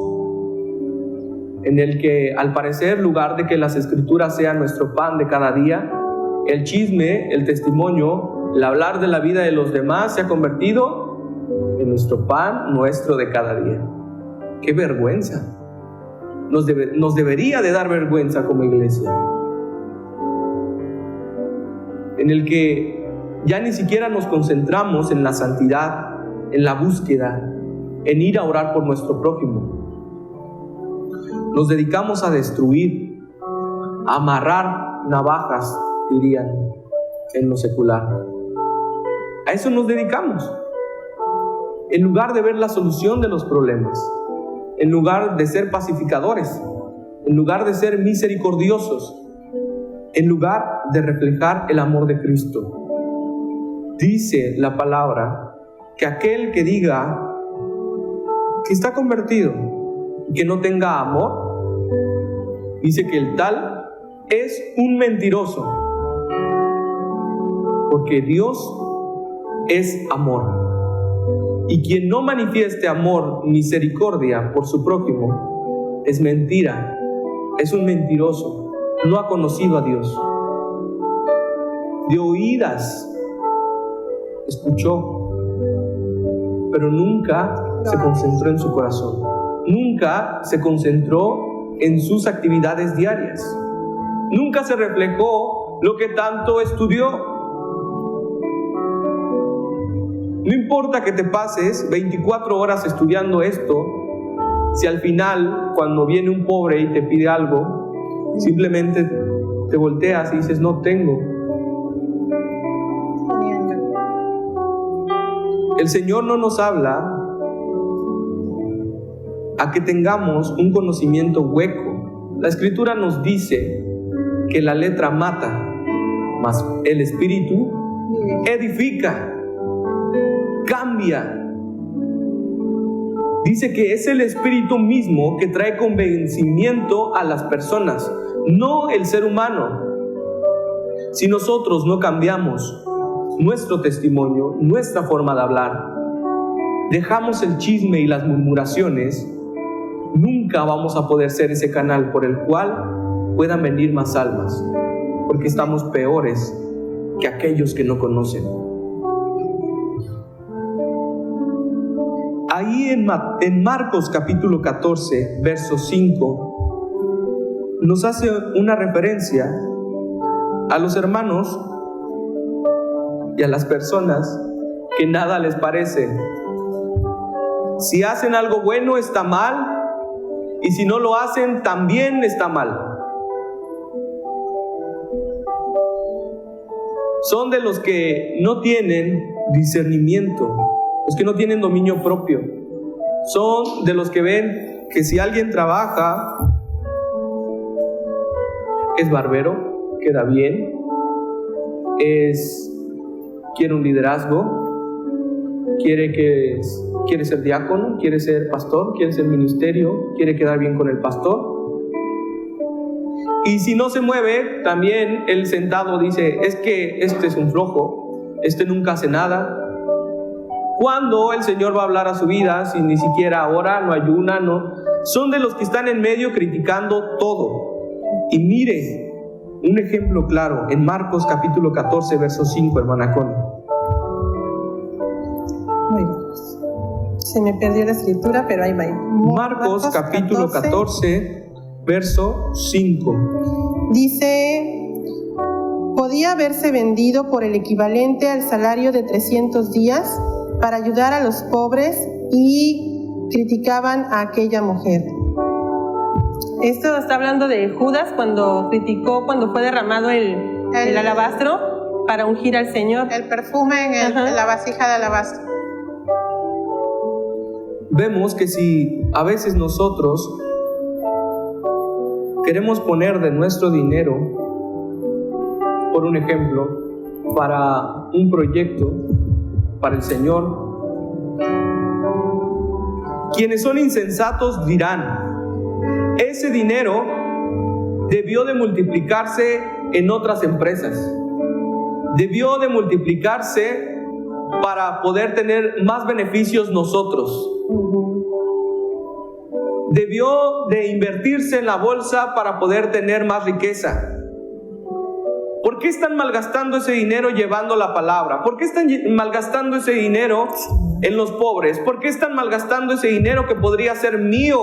S1: en el que al parecer, en lugar de que las escrituras sean nuestro pan de cada día, el chisme, el testimonio, el hablar de la vida de los demás se ha convertido en nuestro pan nuestro de cada día. ¡Qué vergüenza! Nos debería de dar vergüenza como iglesia, en el que ya ni siquiera nos concentramos en la santidad, en la búsqueda, en ir a orar por nuestro prójimo. Nos dedicamos a destruir, a amarrar navajas, dirían en lo secular. A eso nos dedicamos, en lugar de ver la solución de los problemas, en lugar de ser pacificadores, en lugar de ser misericordiosos, en lugar de reflejar el amor de Cristo. Dice la palabra que aquel que diga que está convertido y que no tenga amor, dice que el tal es un mentiroso, porque Dios es amor. Y quien no manifieste amor, misericordia por su prójimo, es mentira, es un mentiroso, no ha conocido a Dios. De oídas escuchó, pero nunca se concentró en su corazón, nunca se concentró en sus actividades diarias, nunca se reflejó lo que tanto estudió. No importa que te pases 24 horas estudiando esto, si al final, cuando viene un pobre y te pide algo, simplemente te volteas y dices, no tengo. El Señor no nos habla a que tengamos un conocimiento hueco. La Escritura nos dice que la letra mata, mas el Espíritu edifica, cambia. Dice que es el Espíritu mismo que trae convencimiento a las personas, no el ser humano. Si nosotros no cambiamos nuestro testimonio, nuestra forma de hablar, dejamos el chisme y las murmuraciones, nunca vamos a poder ser ese canal por el cual puedan venir más almas, porque estamos peores que aquellos que no conocen. Ahí en Marcos capítulo 14, verso 5, nos hace una referencia a los hermanos y a las personas que nada les parece. Si hacen algo bueno está mal, y si no lo hacen también está mal. Son de los que no tienen discernimiento, los que no tienen dominio propio. Son de los que ven que si alguien trabaja, es barbero, queda bien, quiere un liderazgo, quiere ser diácono, quiere ser pastor, quiere ser ministerio, quiere quedar bien con el pastor. Y si no se mueve, también el sentado dice, es que este es un flojo, este nunca hace nada. ¿Cuándo el Señor va a hablar a su vida si ni siquiera ora, no ayuna, no? Son de los que están en medio criticando todo. Y mire, un ejemplo claro, en Marcos capítulo 14, verso 5, hermana Connie.
S2: Se me perdió la escritura, pero ahí va.
S1: Marcos capítulo 14, verso 5.
S2: Dice, podía haberse vendido por el equivalente al salario de 300 días para ayudar a los pobres, y criticaban a aquella mujer. Esto está hablando de Judas cuando criticó, cuando fue derramado el alabastro para ungir al Señor.
S4: El perfume en la vasija de alabastro.
S1: Vemos que si a veces nosotros queremos poner de nuestro dinero, por un ejemplo, para un proyecto, para el Señor, quienes son insensatos dirán, ese dinero debió de multiplicarse en otras empresas, debió de multiplicarse para poder tener más beneficios nosotros. Debió de invertirse en la bolsa para poder tener más riqueza. ¿Por qué están malgastando ese dinero llevando la palabra? ¿Por qué están malgastando ese dinero en los pobres? ¿Por qué están malgastando ese dinero que podría ser mío?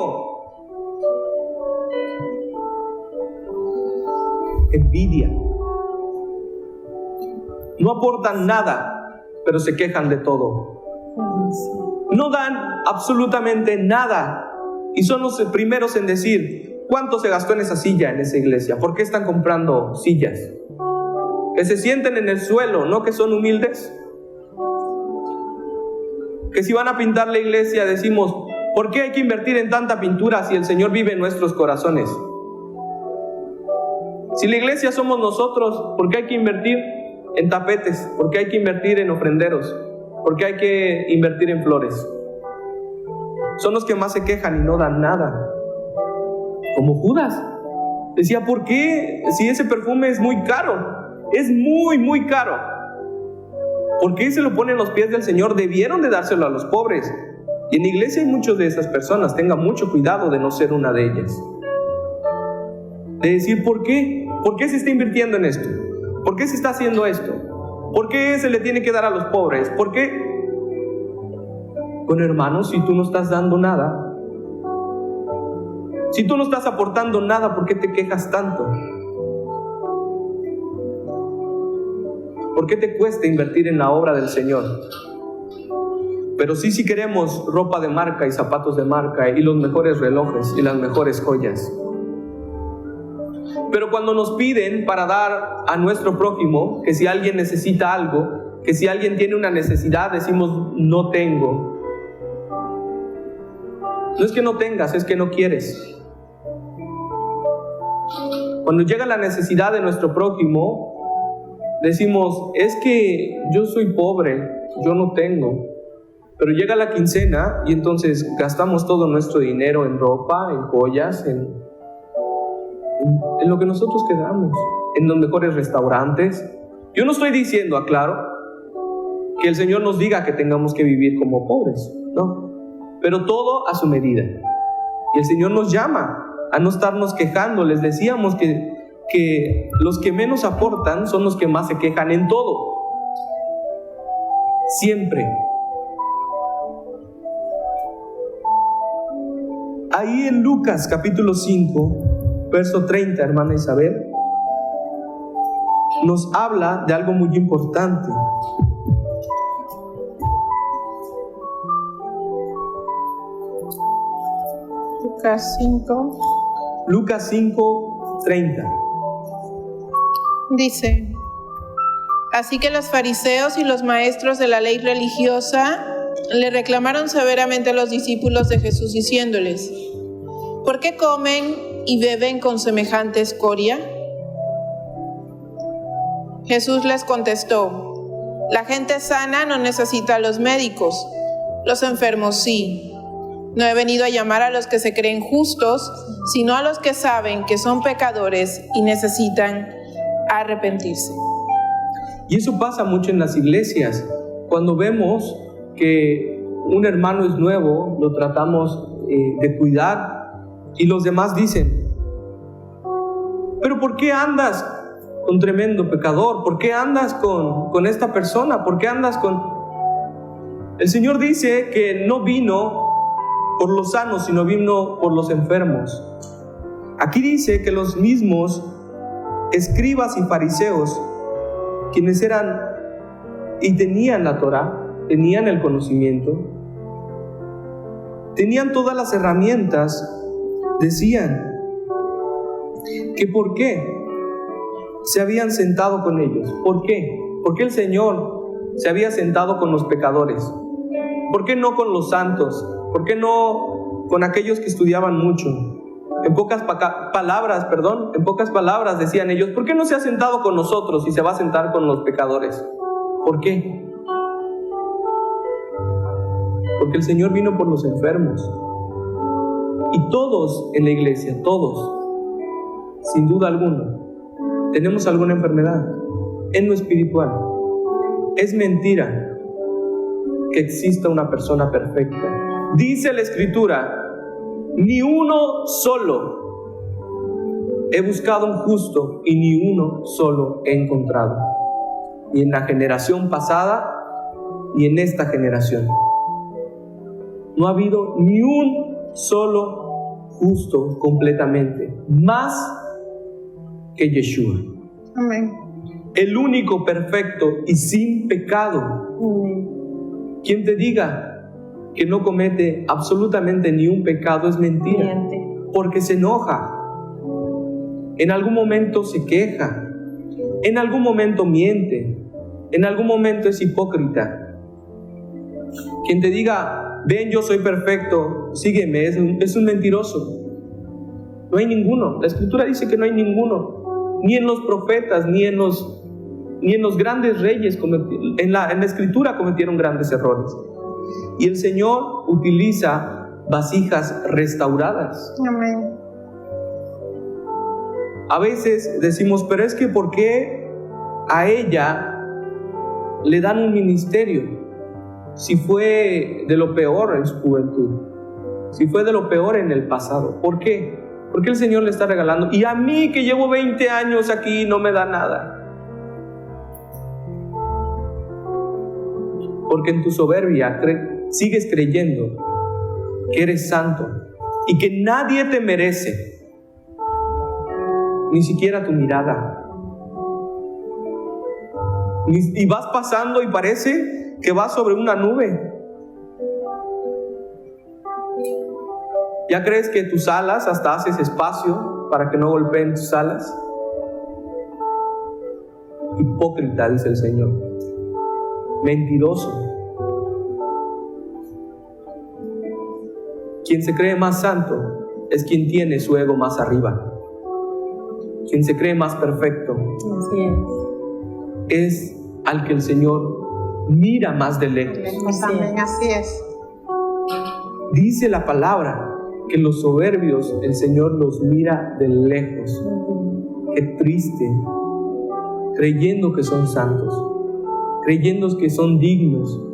S1: Envidia. No aportan nada, pero se quejan de todo. No dan absolutamente nada. Y son los primeros en decir, ¿cuánto se gastó en esa silla en esa iglesia? ¿Por qué están comprando sillas? Que se sienten en el suelo, ¿no? Que son humildes. Que si van a pintar la iglesia decimos, ¿por qué hay que invertir en tanta pintura si el Señor vive en nuestros corazones? Si la iglesia somos nosotros, ¿por qué hay que invertir en tapetes? ¿Por qué hay que invertir en ofrenderos? ¿Por qué hay que invertir en flores? Son los que más se quejan y no dan nada. Como Judas. Decía, ¿por qué? Si ese perfume es muy caro. Es muy, muy caro. ¿Por qué se lo ponen a los pies del Señor? Debieron de dárselo a los pobres. Y en la iglesia hay muchas de esas personas. Tenga mucho cuidado de no ser una de ellas. De decir, ¿por qué? ¿Por qué se está invirtiendo en esto? ¿Por qué se está haciendo esto? ¿Por qué se le tiene que dar a los pobres? ¿Por qué? Bueno, hermanos, si tú no estás dando nada, si tú no estás aportando nada, ¿por qué te quejas tanto? ¿Por qué te cuesta invertir en la obra del Señor? Pero sí queremos ropa de marca y zapatos de marca y los mejores relojes y las mejores joyas. Pero cuando nos piden para dar a nuestro prójimo, que si alguien necesita algo, que si alguien tiene una necesidad, decimos, no tengo. No es que no tengas, es que no quieres. Cuando llega la necesidad de nuestro prójimo, decimos, es que yo soy pobre, yo no tengo. Pero llega la quincena y entonces gastamos todo nuestro dinero en ropa, en joyas, en lo que nosotros queramos, en los mejores restaurantes. Yo no estoy diciendo, aclaro, que el Señor nos diga que tengamos que vivir como pobres. No, pero todo a su medida. Y el Señor nos llama a no estarnos quejando. Les decíamos que los que menos aportan son los que más se quejan en todo. Siempre. Ahí en Lucas capítulo 5, verso 30, hermana Isabel, nos habla de algo muy importante.
S4: Lucas 5.
S1: Lucas 5, 30.
S4: Dice: así que los fariseos y los maestros de la ley religiosa le reclamaron severamente a los discípulos de Jesús diciéndoles: ¿por qué comen y beben con semejante escoria? Jesús les contestó: la gente sana no necesita a los médicos, los enfermos sí. No he venido a llamar a los que se creen justos, sino a los que saben que son pecadores y necesitan arrepentirse.
S1: Y eso pasa mucho en las iglesias. Cuando vemos que un hermano es nuevo, lo tratamos de cuidar, y los demás dicen: ¿pero por qué andas con tremendo pecador? ¿Por qué andas con esta persona? ¿Por qué andas con...? El Señor dice que no vino por los sanos, sino vino por los enfermos. Aquí dice que los mismos escribas y fariseos, quienes eran y tenían la Torá, tenían el conocimiento, tenían todas las herramientas, decían que por qué se habían sentado con ellos. ¿Por qué? ¿Por qué el Señor se había sentado con los pecadores? ¿Por qué no con los santos? ¿Por qué no con aquellos que estudiaban mucho? En pocas palabras decían ellos: ¿por qué no se ha sentado con nosotros y se va a sentar con los pecadores? ¿Por qué? Porque el Señor vino por los enfermos. Y todos en la iglesia, todos, sin duda alguna, tenemos alguna enfermedad en lo espiritual. Es mentira que exista una persona perfecta. Dice la Escritura: ni uno solo. He buscado un justo y ni uno solo he encontrado. Ni en la generación pasada, ni en esta generación. No ha habido ni un solo justo completamente, más que Yeshua.
S4: Amén.
S1: El único perfecto y sin pecado. Quien te diga que no comete absolutamente ni un pecado es mentira.
S4: Miente.
S1: Porque se enoja, en algún momento se queja, en algún momento miente, en algún momento es hipócrita. Quien te diga: ven, yo soy perfecto, sígueme, es un mentiroso. No hay ninguno. La Escritura dice que no hay ninguno, ni en los profetas, ni en los grandes reyes. En la Escritura cometieron grandes errores. Y el Señor utiliza vasijas restauradas.
S4: Amén.
S1: A veces decimos: pero es que ¿por qué a ella le dan un ministerio? Si fue de lo peor en su juventud, si fue de lo peor en el pasado. ¿Por qué? ¿Por qué el Señor le está regalando? Y a mí, que llevo 20 años aquí, no me da nada. Porque en tu soberbia sigues creyendo que eres santo y que nadie te merece, ni siquiera tu mirada. Y vas pasando y parece que vas sobre una nube. ¿Ya crees que tus alas hasta haces espacio para que no golpeen tus alas? Hipócrita, dice el Señor. Mentiroso. Quien se cree más santo es quien tiene su ego más arriba. Quien se cree más perfecto es al que el Señor mira más de lejos.
S4: Amén. Así es.
S1: Dice la palabra que los soberbios el Señor los mira de lejos. Qué triste. Creyendo que son santos, creyendo que son dignos.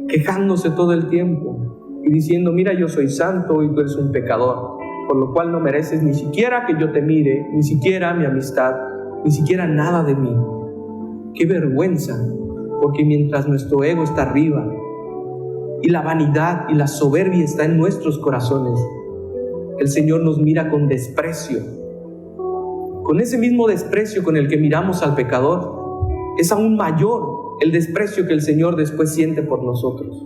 S1: quejándose todo el tiempo y diciendo, mira, yo soy santo y tú eres un pecador, por lo cual no mereces ni siquiera que yo te mire, ni siquiera mi amistad, ni siquiera nada de mí. ¡Qué vergüenza! Porque mientras nuestro ego está arriba y la vanidad y la soberbia está en nuestros corazones, el Señor nos mira con desprecio. Con ese mismo desprecio con el que miramos al pecador, es aún mayor el desprecio que el Señor después siente por nosotros.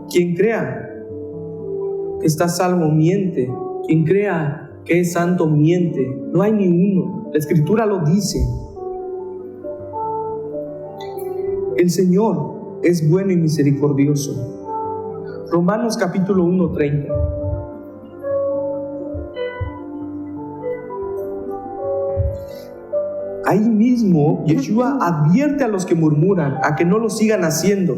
S1: Quien crea que está salvo miente, quien crea que es santo miente, no hay ni uno. La Escritura lo dice. El Señor es bueno y misericordioso. Romanos capítulo 1:30. Ahí mismo, Yeshua advierte a los que murmuran a que no lo sigan haciendo.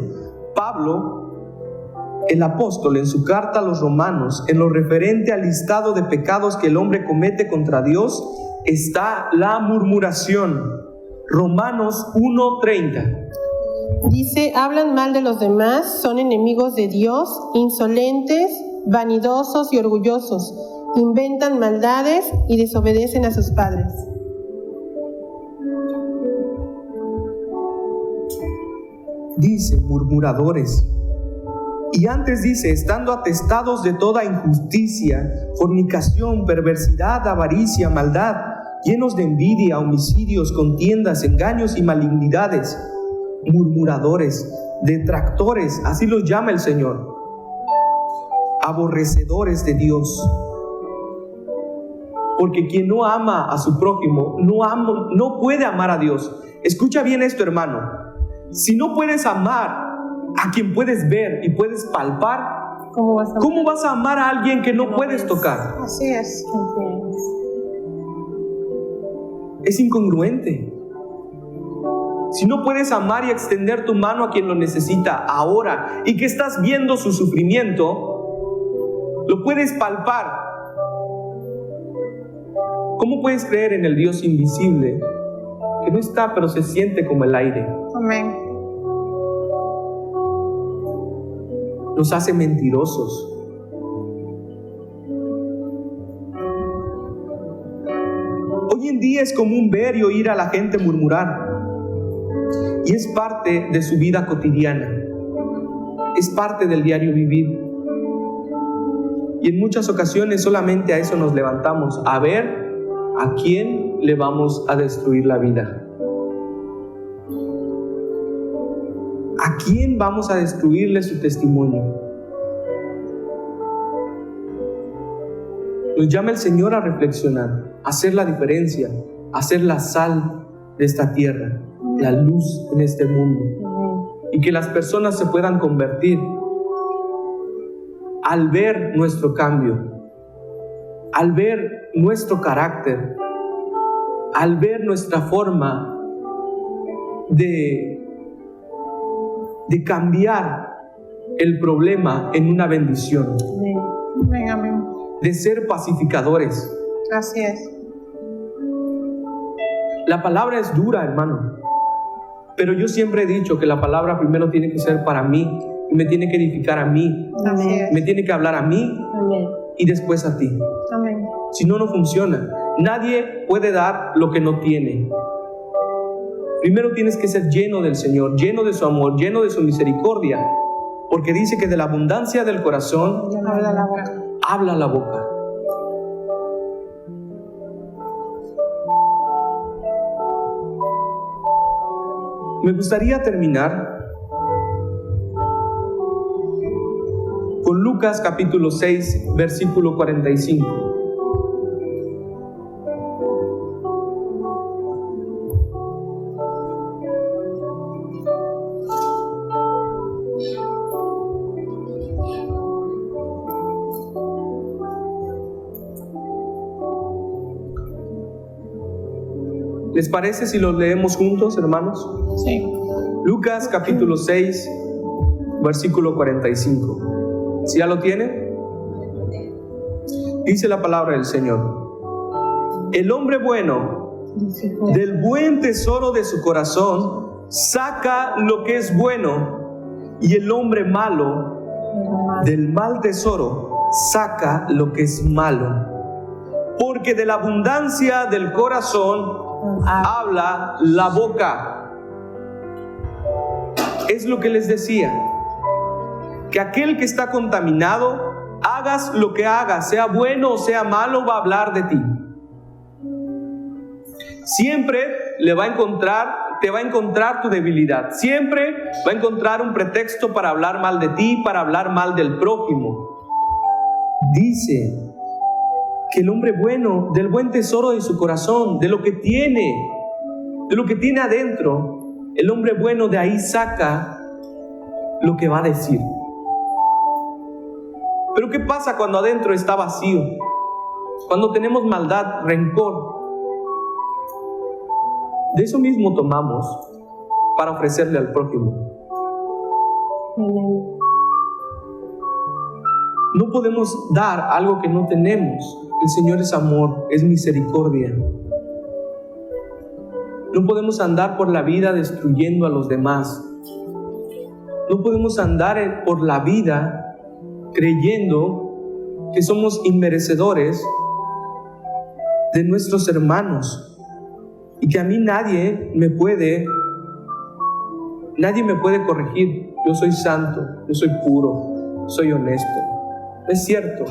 S1: Pablo, el apóstol, en su carta a los romanos, en lo referente al listado de pecados que el hombre comete contra Dios, está la murmuración. Romanos 1:30.
S2: Dice, hablan mal de los demás, son enemigos de Dios, insolentes, vanidosos y orgullosos, inventan maldades y desobedecen a sus padres.
S1: Dice, murmuradores. Y antes dice, estando atestados de toda injusticia, fornicación, perversidad, avaricia, maldad, llenos de envidia, homicidios, contiendas, engaños y malignidades, murmuradores, detractores, así los llama el Señor, aborrecedores de Dios. Porque quien no ama a su prójimo, no puede amar a Dios. Escucha bien esto, hermano. Si no puedes amar a quien puedes ver y puedes palpar, ¿cómo vas a amar a alguien que no puedes tocar?
S4: Así es.
S1: Es incongruente. Si no puedes amar y extender tu mano a quien lo necesita ahora y que estás viendo su sufrimiento, lo puedes palpar, ¿cómo puedes creer en el Dios invisible que no está pero se siente como el aire?
S4: Amén.
S1: Nos hace mentirosos. Hoy en día es común ver y oír a la gente murmurar, y es parte de su vida cotidiana, es parte del diario vivir, y en muchas ocasiones solamente a eso nos levantamos, a ver a quién le vamos a destruir la vida. ¿A quién vamos a destruirle su testimonio? Nos llama el Señor a reflexionar, a hacer la diferencia, a ser la sal de esta tierra, la luz en este mundo, y que las personas se puedan convertir al ver nuestro cambio, al ver nuestro carácter, al ver nuestra forma de cambiar el problema en una bendición.
S4: Amén, amén.
S1: De ser pacificadores.
S4: Así es.
S1: La palabra es dura, hermano, pero yo siempre he dicho que la palabra primero tiene que ser para mí y me tiene que edificar a mí.
S4: Así es.
S1: Me tiene que hablar a mí.
S2: Amén.
S1: Y después a ti.
S4: Amén.
S1: Si no, no funciona. Nadie puede dar lo que no tiene. Primero tienes que ser lleno del Señor, lleno de su amor, lleno de su misericordia, porque dice que de la abundancia del corazón
S4: Habla la boca.
S1: habla la boca. Me gustaría terminar con Lucas capítulo 6, versículo 45. ¿Les parece si los leemos juntos, hermanos?
S4: Sí.
S1: Lucas capítulo 6, versículo 45. ¿Sí ya lo tienen? Dice la palabra del Señor. El hombre bueno Del buen tesoro de su corazón saca lo que es bueno, y el hombre malo del mal tesoro saca lo que es malo. Porque de la abundancia del corazón habla la boca. Es lo que les decía, que aquel que está contaminado, hagas lo que hagas, sea bueno o sea malo, va a hablar de ti. Siempre te va a encontrar tu debilidad. Siempre va a encontrar un pretexto para hablar mal de ti, para hablar mal del prójimo. Dice que el hombre bueno, del buen tesoro de su corazón, de lo que tiene adentro, el hombre bueno de ahí saca lo que va a decir. Pero ¿qué pasa cuando adentro está vacío? Cuando tenemos maldad, rencor. De eso mismo tomamos para ofrecerle al prójimo. No podemos dar algo que no tenemos. El Señor es amor, es misericordia. No podemos andar por la vida destruyendo a los demás. No podemos andar por la vida creyendo que somos inmerecedores de nuestros hermanos y que a mí nadie me puede corregir. Yo soy santo, yo soy puro, soy honesto. Es cierto,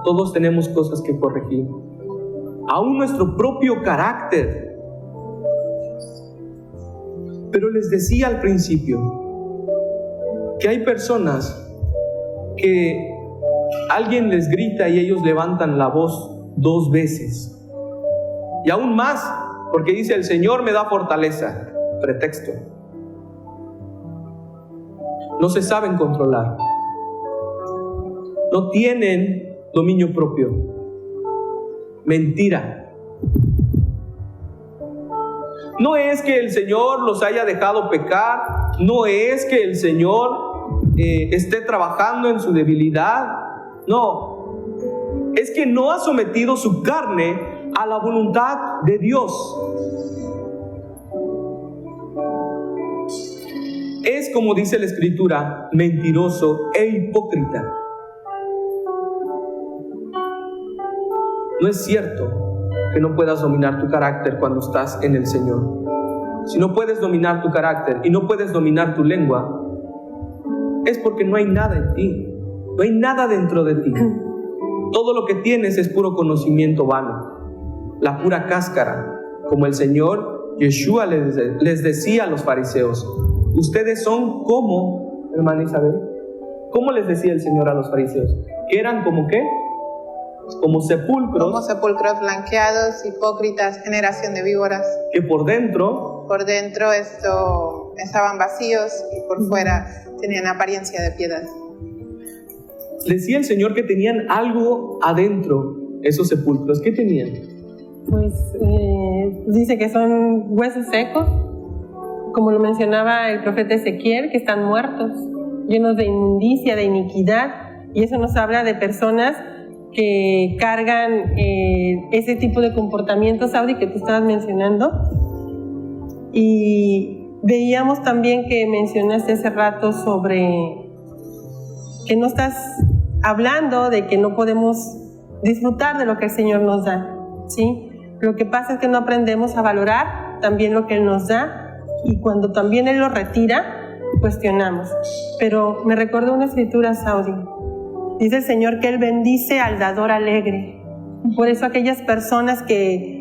S1: todos tenemos cosas que corregir, aún nuestro propio carácter. Pero les decía al principio que hay personas que alguien les grita y ellos levantan la voz 2 veces. Y aún más, porque dice: el Señor me da fortaleza. Pretexto. No se saben controlar. No tienen dominio propio. Mentira. No es que el Señor los haya dejado pecar. No es que el Señor esté trabajando en su debilidad. No, es que no ha sometido su carne a la voluntad de Dios. Es, como dice la Escritura, mentiroso e hipócrita. No es cierto que no puedas dominar tu carácter cuando estás en el Señor. Si no puedes dominar tu carácter y no puedes dominar tu lengua, es porque no hay nada en ti, no hay nada dentro de ti. Todo lo que tienes es puro conocimiento vano, la pura cáscara, como el Señor Yeshua les decía a los fariseos. Ustedes son como, hermana Isabel, ¿cómo les decía el Señor a los fariseos? Que eran como ¿qué? Como sepulcros.
S4: Como sepulcros blanqueados, hipócritas, generación de víboras.
S1: Que por dentro
S4: estaban vacíos y por fuera tenían apariencia de piedad.
S1: Decía el Señor que tenían algo adentro, esos sepulcros. ¿Qué tenían?
S2: Pues dice que son huesos secos, como lo mencionaba el profeta Ezequiel, que están muertos, llenos de inmundicia, de iniquidad, y eso nos habla de personas que cargan ese tipo de comportamientos, Audi, que tú estabas mencionando. Y veíamos también que mencionaste hace rato sobre que no estás hablando de que no podemos disfrutar de lo que el Señor nos da, ¿sí? Lo que pasa es que no aprendemos a valorar también lo que Él nos da, y cuando también Él lo retira, cuestionamos. Pero me recordó una escritura, Saudi. Dice el Señor que Él bendice al dador alegre. Por eso aquellas personas que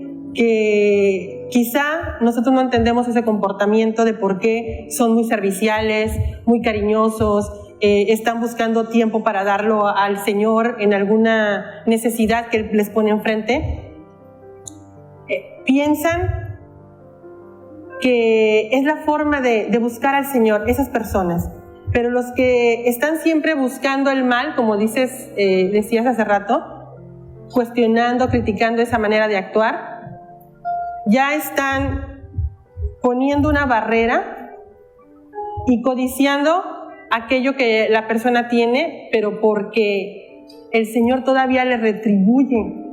S2: quizá nosotros no entendemos ese comportamiento de por qué son muy serviciales, muy cariñosos, están buscando tiempo para darlo al Señor en alguna necesidad que Él les pone enfrente, piensan que es la forma de buscar al Señor, esas personas. Pero los que están siempre buscando el mal, como decías hace rato, cuestionando, criticando esa manera de actuar, ya están poniendo una barrera y codiciando aquello que la persona tiene, pero porque el Señor todavía le retribuye.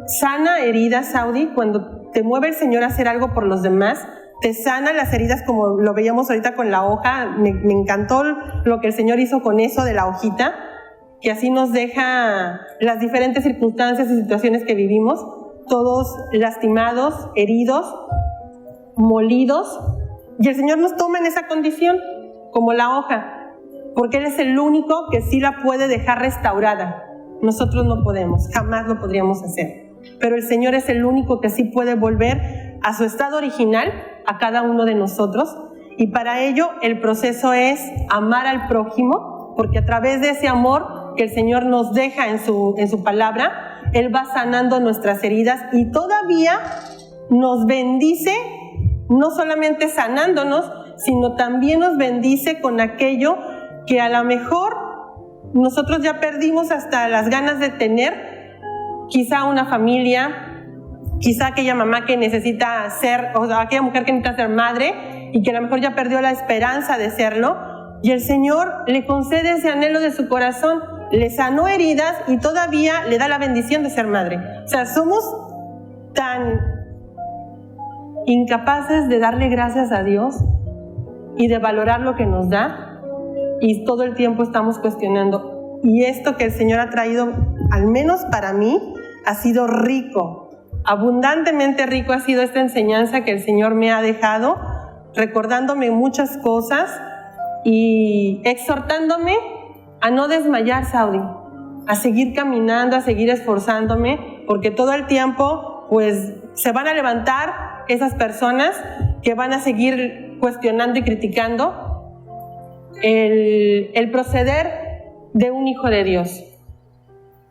S2: Sana heridas, Saudi, cuando te mueve el Señor a hacer algo por los demás, te sana las heridas como lo veíamos ahorita con la hoja. Me encantó lo que el Señor hizo con eso de la hojita, que así nos deja las diferentes circunstancias y situaciones que vivimos, todos lastimados, heridos, molidos, y el Señor nos toma en esa condición, como la hoja, porque Él es el único que sí la puede dejar restaurada. Nosotros no podemos, jamás lo podríamos hacer, pero el Señor es el único que sí puede volver a su estado original a cada uno de nosotros, y para ello el proceso es amar al prójimo, porque a través de ese amor que el Señor nos deja en su palabra, Él va sanando nuestras heridas y todavía nos bendice, no solamente sanándonos, sino también nos bendice con aquello que a lo mejor nosotros ya perdimos hasta las ganas de tener, quizá una familia, quizá aquella mamá que necesita ser, o sea, aquella mujer que necesita ser madre y que a lo mejor ya perdió la esperanza de serlo, y el Señor le concede ese anhelo de su corazón, le sanó heridas y todavía le da la bendición de ser madre. O sea, somos tan incapaces de darle gracias a Dios y de valorar lo que nos da, y todo el tiempo estamos cuestionando. Y esto que el Señor ha traído, al menos para mí, ha sido rico, abundantemente rico ha sido esta enseñanza que el Señor me ha dejado, recordándome muchas cosas y exhortándome a no desmayar, Saudi, a seguir caminando, a seguir esforzándome, porque todo el tiempo pues se van a levantar esas personas que van a seguir cuestionando y criticando el proceder de un hijo de Dios.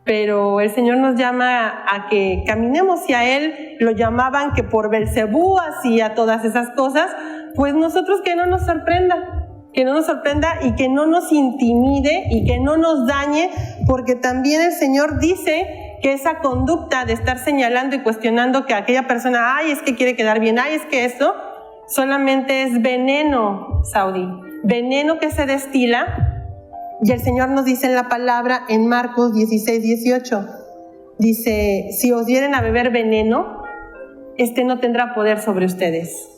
S2: Pero el Señor nos llama a que caminemos hacia Él. Lo llamaban que por Belcebú hacía todas esas cosas, pues nosotros que no nos sorprenda y que no nos intimide y que no nos dañe, porque también el Señor dice que esa conducta de estar señalando y cuestionando que aquella persona, ay, es que quiere quedar bien, ay, es que eso, solamente es veneno, Saudi, veneno que se destila. Y el Señor nos dice en la palabra en Marcos 16:18, dice, si os dieren a beber veneno, no tendrá poder sobre ustedes.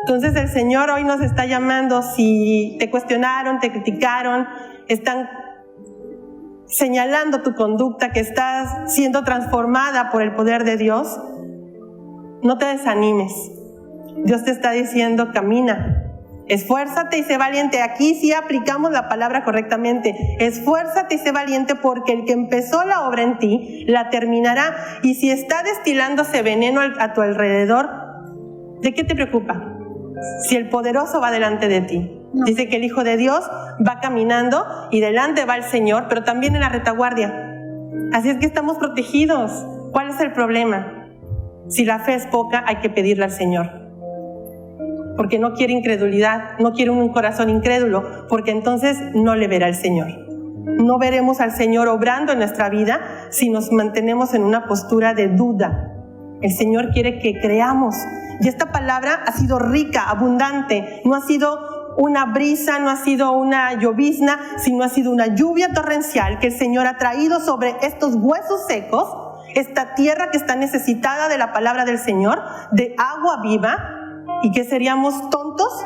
S2: Entonces el Señor hoy nos está llamando, si te cuestionaron, te criticaron, están señalando tu conducta, que estás siendo transformada por el poder de Dios, no te desanimes. Dios te está diciendo, camina, esfuérzate y sé valiente. Aquí sí aplicamos la palabra correctamente. Esfuérzate y sé valiente, porque el que empezó la obra en ti, la terminará. Y si está destilándose veneno a tu alrededor, ¿de qué te preocupa? Si el poderoso va delante de ti. No. Dice que el Hijo de Dios va caminando y delante va el Señor, pero también en la retaguardia. Así es que estamos protegidos. ¿Cuál es el problema? Si la fe es poca, hay que pedirle al Señor. Porque no quiere incredulidad, no quiere un corazón incrédulo, porque entonces no le verá el Señor. No veremos al Señor obrando en nuestra vida si nos mantenemos en una postura de duda. El Señor quiere que creamos. Y esta palabra ha sido rica, abundante. No ha sido una brisa, no ha sido una llovizna, sino ha sido una lluvia torrencial que el Señor ha traído sobre estos huesos secos, esta tierra que está necesitada de la palabra del Señor, de agua viva. ¿Y que seríamos tontos?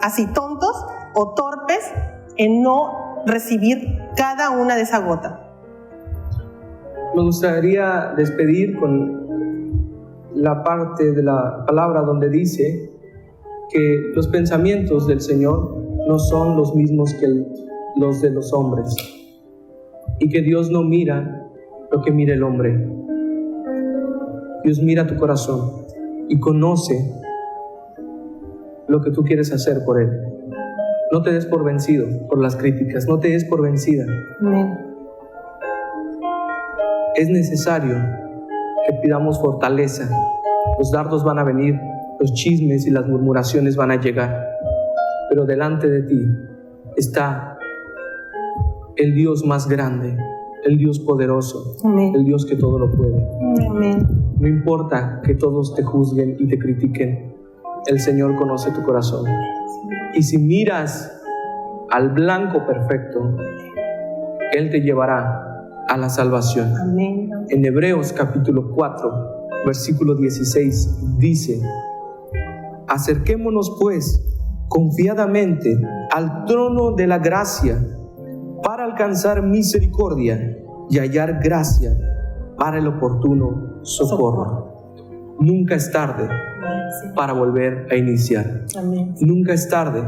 S2: Así tontos o torpes en no recibir cada una de esa gota.
S1: Me gustaría despedir con la parte de la palabra donde dice que los pensamientos del Señor no son los mismos que los de los hombres, y que Dios no mira lo que mira el hombre. Dios mira tu corazón y conoce lo que tú quieres hacer por Él. No te des por vencido por las críticas, no te des por vencida.
S2: Amén.
S1: Es necesario que pidamos fortaleza. Los dardos van a venir, los chismes y las murmuraciones van a llegar, pero delante de ti está el Dios más grande, el Dios poderoso. Amén. El Dios que todo lo puede.
S2: Amén.
S1: No importa que todos te juzguen y te critiquen, el Señor conoce tu corazón. Y si miras al blanco perfecto, Él te llevará a la salvación.
S2: Amén.
S1: En Hebreos capítulo 4, versículo 16, dice: acerquémonos pues confiadamente al trono de la gracia para alcanzar misericordia y hallar gracia para el oportuno socorro. Nunca es tarde para volver a iniciar.
S2: Amén.
S1: Nunca es tarde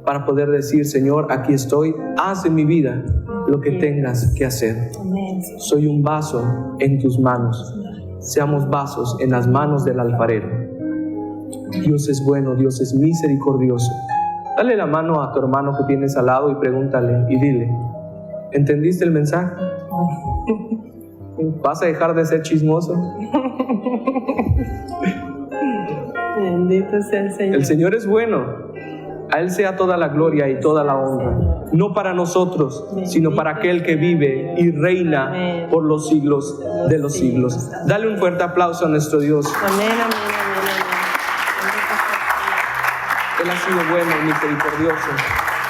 S1: para poder decir: Señor, aquí estoy, haz en mi vida lo que tengas que hacer.
S2: Amén.
S1: Soy un vaso en tus manos. Seamos vasos en las manos del alfarero. Dios es bueno, Dios es misericordioso. Dale la mano a tu hermano que tienes al lado y pregúntale y dile: ¿entendiste el mensaje? ¿Vas a dejar de ser chismoso?
S2: Bendito sea el Señor.
S1: El Señor es bueno. A Él sea toda la gloria y toda la honra, no para nosotros, sino para aquel que vive y reina por los siglos de los siglos. Dale un fuerte aplauso a nuestro Dios.
S2: Amén, amén, amén, amén.
S1: Él ha sido bueno y misericordioso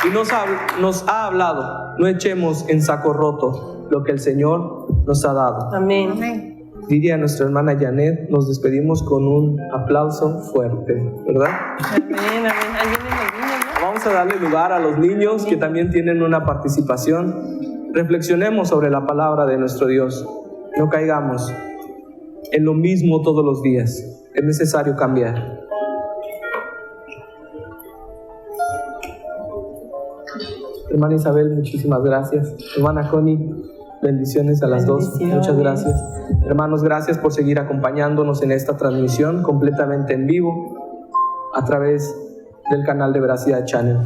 S1: y nos ha hablado: no echemos en saco roto lo que el Señor nos ha dado.
S2: Amén.
S4: Amén.
S1: Diría nuestra hermana Janet, nos despedimos con un aplauso fuerte, ¿verdad?
S2: Amén, amén. Ahí vienen los niños, ¿no?
S1: Vamos a darle lugar a los niños que también tienen una participación. Reflexionemos sobre la palabra de nuestro Dios. No caigamos en lo mismo todos los días. Es necesario cambiar. Hermana Isabel, muchísimas gracias. Hermana Connie, bendiciones a las dos. Muchas gracias. Hermanos, gracias por seguir acompañándonos en esta transmisión completamente en vivo a través del canal de Veracidad Channel.